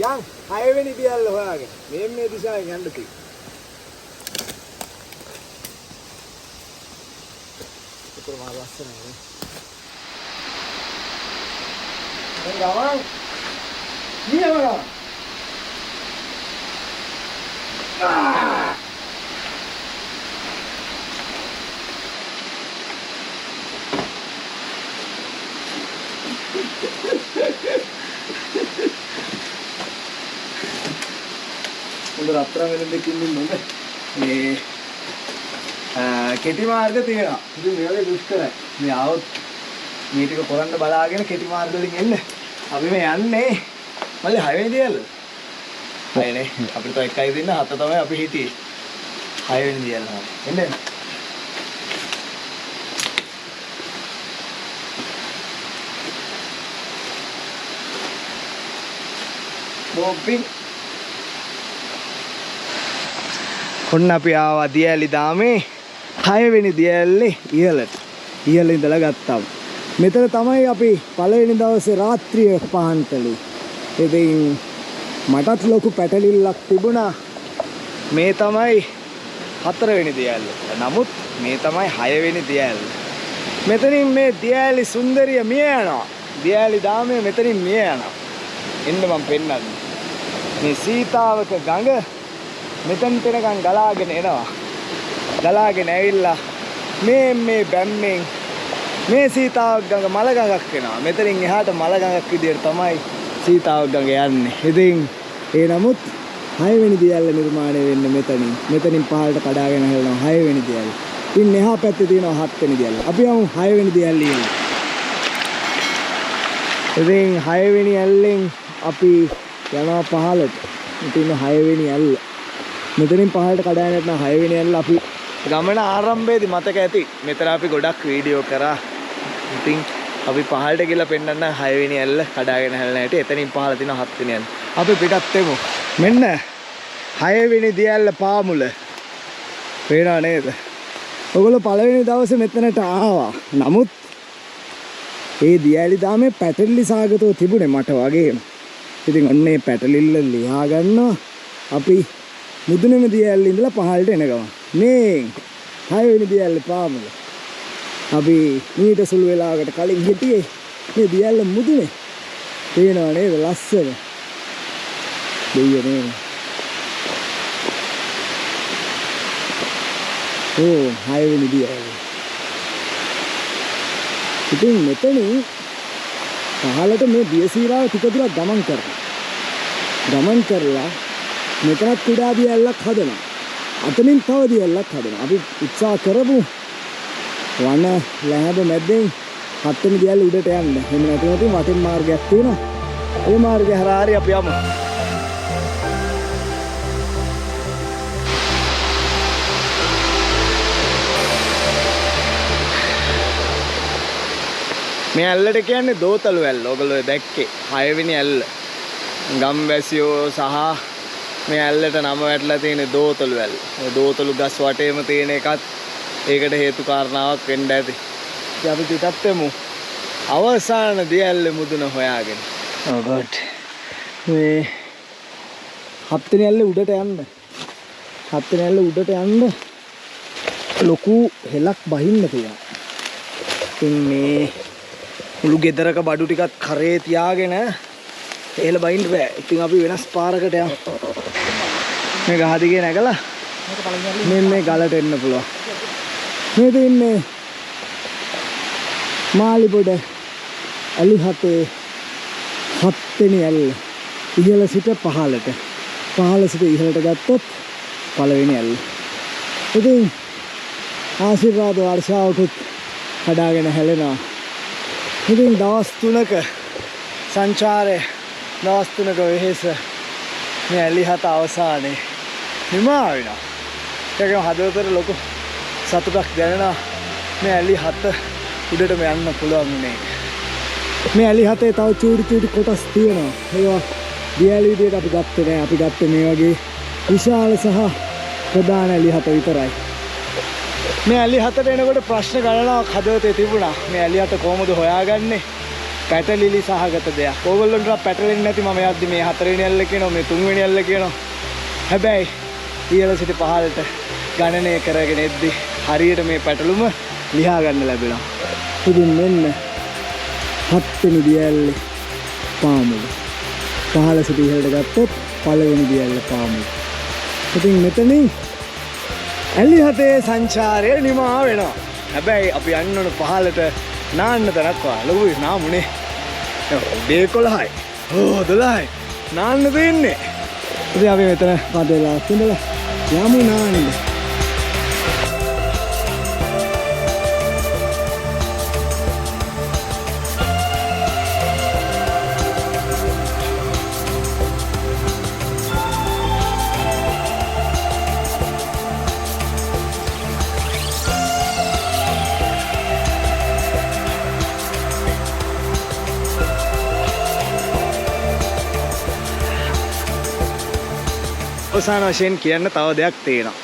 යන් 6 වෙනි දියැල්ල හොයාගෙන මේ දිශාවෙන් යන්න තියෙනවා. Kurma lassana ya. Enggak Iya mana? Udah rapra menekin mana? Nih. කෙටි මාර්ග තියෙනවා. ඉතින් මේ වගේ දුෂ්කරයි. මේ ආවොත් මේ ටික කරන්න බලාගෙන කෙටි මාර්ග වලින් එන්න. අපි මේ යන්නේ මල්ලි 6 වෙනි දියැල්ල. 6 නේ. අපිට තව එකයි දෙන්න 7 තමයි අපි හිටියේ. 6 වෙනි දියැල්ල. එන්න. බොම්පින්. ඔන්න අපි ආවා දියැලි දාමේ 6 වෙනි දියැල්ලේ ඉහලට. ඉහළ ඉඳලා ගත්තා. මෙතන තමයි අපි පළවෙනි දවසේ රාත්‍රිය පහන් කළේ. ඉතින් මටත් ලොකු පැටලිල්ලක් තිබුණා. මේ තමයි 4 වෙනි දියැල්ල. නමුත් මේ තමයි 6 වෙනි දියැල්ල. මෙතනින් මේ දියැලි සුන්දරිය මිය යනවා. දියැලි දාමේ මෙතනින් මිය යනවා. එන්න මම පෙන්නන්නම්. මේ සීතාවක ගඟ මෙතන තැනකන් ගලාගෙන එනවා. ගලාගෙන ඇවිල්ලා මේ බැම්මෙන් මේ සීතාවක් ගඟ මල ගඟක් වෙනවා. මෙතනින් එහාට මල ගඟක් විදියට තමයි සීතාවක් ගඟ යන්නේ. ඉතින් ඒ නමුත් 6 වෙනි දියැල්ල නිර්මාණය වෙන්නේ මෙතනින්. මෙතනින් පහළට කඩාගෙන හැලෙනවා 6 වෙනි දියැල්ල. ඉතින් එහා පැත්තේ තියෙනවා 7 වෙනි දියැල්ල. අපි යමු 6 වෙනි දියැල්ල ඉන්න. ඉතින් 6 වෙනි ඇල්ලෙන් අපි යනවා පහළට. ඉතින් 6 වෙනි ඇල්ල. මෙතනින් පහළට කඩාගෙන යන 6 වෙනි ඇල්ල අපි ගමන ආරම්භයේදී මතක ඇති. මෙතන අපි ගොඩක් වීඩියෝ කරා. ඉතින් අපි පහළට ගිහලා පෙන්නන්න 6 වෙනි ඇල්ල කඩාගෙන හැලෙන හැටි. එතනින් පහළ තියෙන 7 වෙනි ඇල්ල. අපි පිටත් එමු. මෙන්න 6 වෙනි දියැල්ල පාමුල. පේනව නේද? ඔයගොල්ලෝ පළවෙනි දවසේ මෙතනට ආවා. නමුත් ඒ දියැලි දාමේ පැටලිලි සාගතව තිබුණේ මට වගේම. ඉතින් ඔන්න ඒ පැටලිල්ල ලියා ගන්නවා. අපි මුදුනේම දියැල්ල ඉඳලා පහළට එන ගමන්. මේ 6 වෙනි දියැල්ල පාමුල. අපි මීට සුළු වෙලාවකට කලින් හිටියේ මේ දියැල්ල මුදුනේ. පේනව නේද ලස්සන. දෙයියනේ. ඕ 6 වෙනි දියැල්ල. ඉතින් මෙතනින් පහළට මේ දියසීරාව ටික දුරක් ගමන් කරනවා. ගමන් කරලා මෙතනත් කුඩා දියැලක් හදනවා. අතනින් තව දියැලක් හදනවා. අපි උත්සාහ කරමු වන ලැබ මැද්දෙන් 7 වෙනි දියැල උඩට යන්න. එහෙම නැත්නම් වටින් මාර්ගයක් තියෙනවා. ඒ මාර්ගය හරහා හරි අපි යමු. මේ ඇල්ලට කියන්නේ දෝතලු ඇල්ල. ඔයගොල්ලෝ දැක්කේ 6 වෙනි ඇල්ල. ගම්වැසියෝ සහ මේ ඇල්ලට නම වැටලා තියෙන දෝතලු ඇල්ල. ඔය දෝතලු ගස් වටේම තියෙන එකත් ඒකට හේතු කාරණාවක් වෙන්න ඇති. ඉතින් අපි පිටත් වෙමු. අවසාන දියැල්ල මුදුන හොයාගෙන. Oh god. මේ 7 වෙනි ඇල්ල උඩට යන්න. 7 වෙනි ඇල්ල උඩට යන්න ලොකු හෙලක් බහින්න තියෙනවා. ඉතින් මේ මුළු ගෙදරක බඩු ටිකත් කරේ තියාගෙන එහෙල බහින්න බෑ. ඉතින් අපි වෙනස් පාරකට යමු. මේ ගහ දිගේ නැගලා මේ ගලට එන්න පුළුවන්. මේක ඉන්නේ මාලිබොඩ අලිහතේ 7 වෙනි ඇල්ල. ඉහළ සිට පහළට. පහළ සිට ඉහළට ගත්තොත් පළවෙනි ඇල්ල. ඉතින් ආශිර්වාද වර්ෂාවකුත් කඩාගෙන හැලෙනවා. ඉතින් දවස් 3ක සංචාරය දවස් 3ක වෙහෙස මේ ඇලිහත අවසානයේ නිමා වෙනවා. ඒකම හදවතට ලොකු සතුටක් දැනෙනවා. මේ ඇලිහත උඩටම යන්න පුළුවන් වුණේ. මේ ඇලිහතේ තව චූටි කොටස් තියෙනවා. ඒවා දියැලි විදියට අපි ගත්තේ නෑ. අපි ගත්තේ මේ වගේ විශාල සහ ප්‍රධාන ඇලිහත විතරයි. මේ ඇලිහතට එනකොට ප්‍රශ්න ගණනාවක් හදවතේ තිබුණා. මේ ඇලිහත කොහොමද හොයාගන්නේ? පැටලිලි සහගත දෙයක්. ඕගොල්ලන්ට පැටලෙන්නේ නැති මම යද්දි මේ 4 වෙනි ඇල්ල කියනවා, මේ 3 වෙනි ඇල්ල කියනවා. හැබැයි ඉහළ සිට පහළට ගණනය කරගෙන එද්දි හරියට මේ පැටලුම ලියා ගන්න ලැබෙනවා. ඉතින් මෙන්න 7 වෙනි දියැල්ලේ පාමුල. පහළ සිට ඉහළට ගත්තොත් පළවෙනි දියැල්ල පාමුල. ඉතින් මෙතනින් ඇලිහතේ සංචාරය නිමා වෙනවා. හැබැයි අපි යන්න ඕන පහළට නාන්න තරක් ලොකුයි නාමුනේ. ඩේ 11යි. 12යි. නාන්න දෙන්නේ. ඉතින් අපි මෙතන පදලා ඉඳලා යමු නාන්න. අවසාන වශයෙන් කියන්න තව දෙයක් තියෙනවා.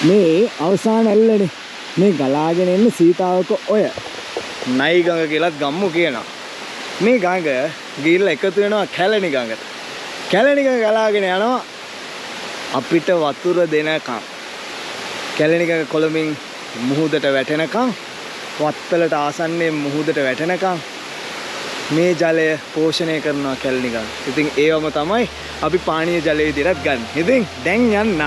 මේ අවසාන ඇල්ලනේ මේ ගලාගෙන එන්න සීතාවක ඔය නයි ගඟ කියලාත් ගම්මු කියනවා. මේ ගඟ ගිහිල්ලා එකතු වෙනවා කැලණි ගඟට. කැලණි ගඟ ගලාගෙන යනවා අපිට වතුර දෙනකම්. කැලණි ගඟ කොළඹින් මුහුදට වැටෙනකම්, වත්තලට ආසන්නයෙන් මුහුදට වැටෙනකම් මේ ජලය පෝෂණය කරනවා කැලණි ගඟ. ඉතින් ඒවම තමයි අපි පානීය ජලය විදිහට ගන්න. ඉතින් දැන් යන්න.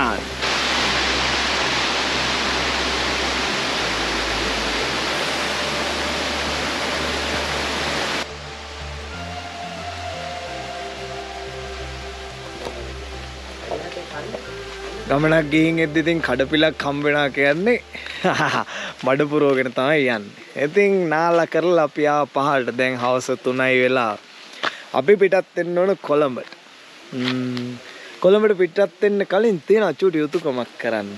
ගමනක් ගිහින් එද්දි ඉතින් කඩපිලක් හම්බ වෙනවා කියන්නේ මඩ පුරවගෙන තමයි යන්නේ. ඉතින් නාලා කරලා අපි ආව පහළට. දැන් හවස 3යි වෙලා. අපි පිටත් වෙන්න ඕන කොළඹට. කොළඹට පිටත් වෙන්න කලින් තියෙන චූටි යුතුයකමක් කරන්න.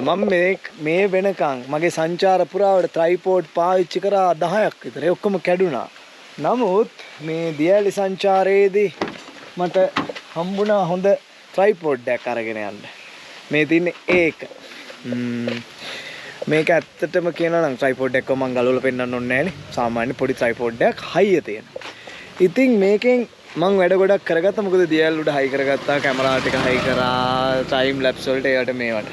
මම මේ වෙනකන් මගේ සංචාර පුරාවට ට්‍රයිපෝඩ් පාවිච්චි කරා 10ක් විතර. ඒ ඔක්කොම කැඩුනා. නමුත් මේ දියැලි සංචාරයේදී මට හම්බුණා හොඳ ට්‍රයිපෝඩ් එකක් අරගෙන යන්න. මේ තින්නේ ඒක. මේක ඇත්තටම කියනවා නම් ට්‍රයිපෝඩ් එකක් මම ගලවලා පෙන්නන්න ඕනේ නැහැනේ. සාමාන්‍ය පොඩි ට්‍රයිපෝඩ් එකක් හයිය තියෙන. ඉතින් මේකෙන් මම වැඩ ගොඩක් කරගත්තා. මොකද දියල් උඩ හයි කරගත්තා, කැමරා ටික හයි කරා, ටයිම් ලැප්ස් වලට ඒවට මේවට.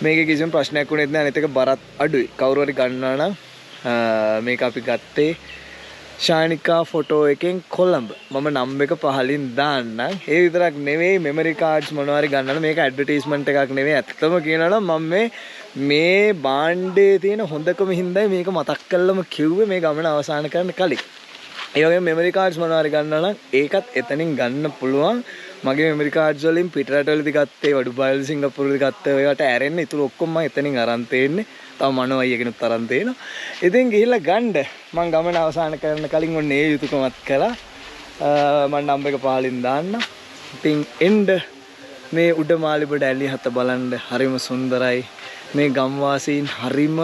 මේකේ කිසිම ප්‍රශ්නයක් වුණෙත් නෑ. අනිත් එක බරත් අඩුයි. කවුරු හරි ගන්නවා නම් මේක අපි ගත්තේ ශානිකා ෆොටෝ එකෙන් කොළඹ. මම නම් එක පහලින් දාන්නම්. ඒ විතරක් නෙවෙයි මෙමරි කාඩ්ස් මොනවා හරි ගන්නවනම් මේක ඇඩ්වර්ටයිස්මන්ට් එකක් නෙවෙයි. ඇත්තම කියනවා නම් මම මේ බාණ්ඩේ තියෙන හොඳකම හින්දායි මේක මතක් කරලම කිව්වේ මේ ගමන අවසන් කරන්න කලින්. ඒ වගේම මෙමරි කාඩ්ස් මොනවා හරි ගන්නවා නම් ඒකත් එතනින් ගන්න පුළුවන්. මගේ මෙමරි කාඩ්ස් වලින් පිටරටවලදී ගත්තේ, වඩුපාවල සිංගප්පූරුවේදී ගත්තේ, ඒවට ඇරෙන්න ඉතුරු ඔක්කොම මම එතනින් අරන් තේන්නේ. තව මනෝයි එකනොත් තරම් තේනවා. ඉතින් ගිහිල්ලා ගන්න මම ගමන අවසන් කරන්න කලින් ඔන්න ඒ යුතුයකමත් කළා. මම නම් එක පහලින් දාන්න. ඉතින් එන්න මේ උඩ මාලිබඩ ඇලි හත බලන්න හරිම සුන්දරයි. මේ ගම්වාසීන් හරිම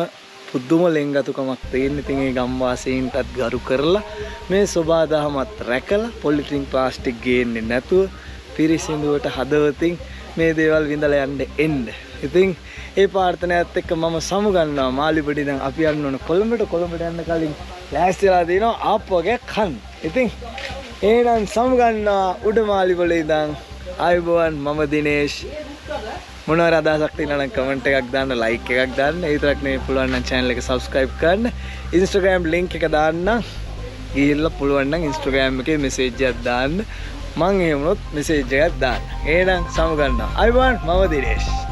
පුදුම ලෙන්ගතුකමක් තියෙන. ඉතින් ඒ ගම්වාසීන්ටත් ගරු කරලා මේ සෝබාදහමත් රැකලා පොලිතින් ප්ලාස්ටික් ගේන්නේ නැතුව පිරිසිදුවට හදවතින් මේ දේවල් විඳලා යන්න එන්න. ඉතින් ඒ ප්‍රාර්ථනාවත් එක්ක මම සමුගන්නවා මාලිබඩේ. දැන් අපි යන්න ඕන කොළඹට යන්න කලින් ලෑස්තිලා දිනවා ආප්පුවගේ කන්න. ඉතින් එහෙනම් සමුගන්නවා උඩ මාලිබඩේ ඉඳන්. ආයුබෝවන්, මම දිනේෂ්. මොනවාරි අදහසක් තියෙනවා නම් කමෙන්ට් එකක් දාන්න, ලයික් එකක් දාන්න. ඒ විතරක් නෙවෙයි, පුළුවන් නම් channel එක subscribe කරන්න. Instagram link එක දාන්න. ගිහිල්ලා පුළුවන් නම් Instagram එකේ message එකක් දාන්න. මං එහෙම වුණොත් message එකක් දාන්න. එහෙනම් සමුගන්නවා. ආයුබෝවන්, මම දිනේෂ්.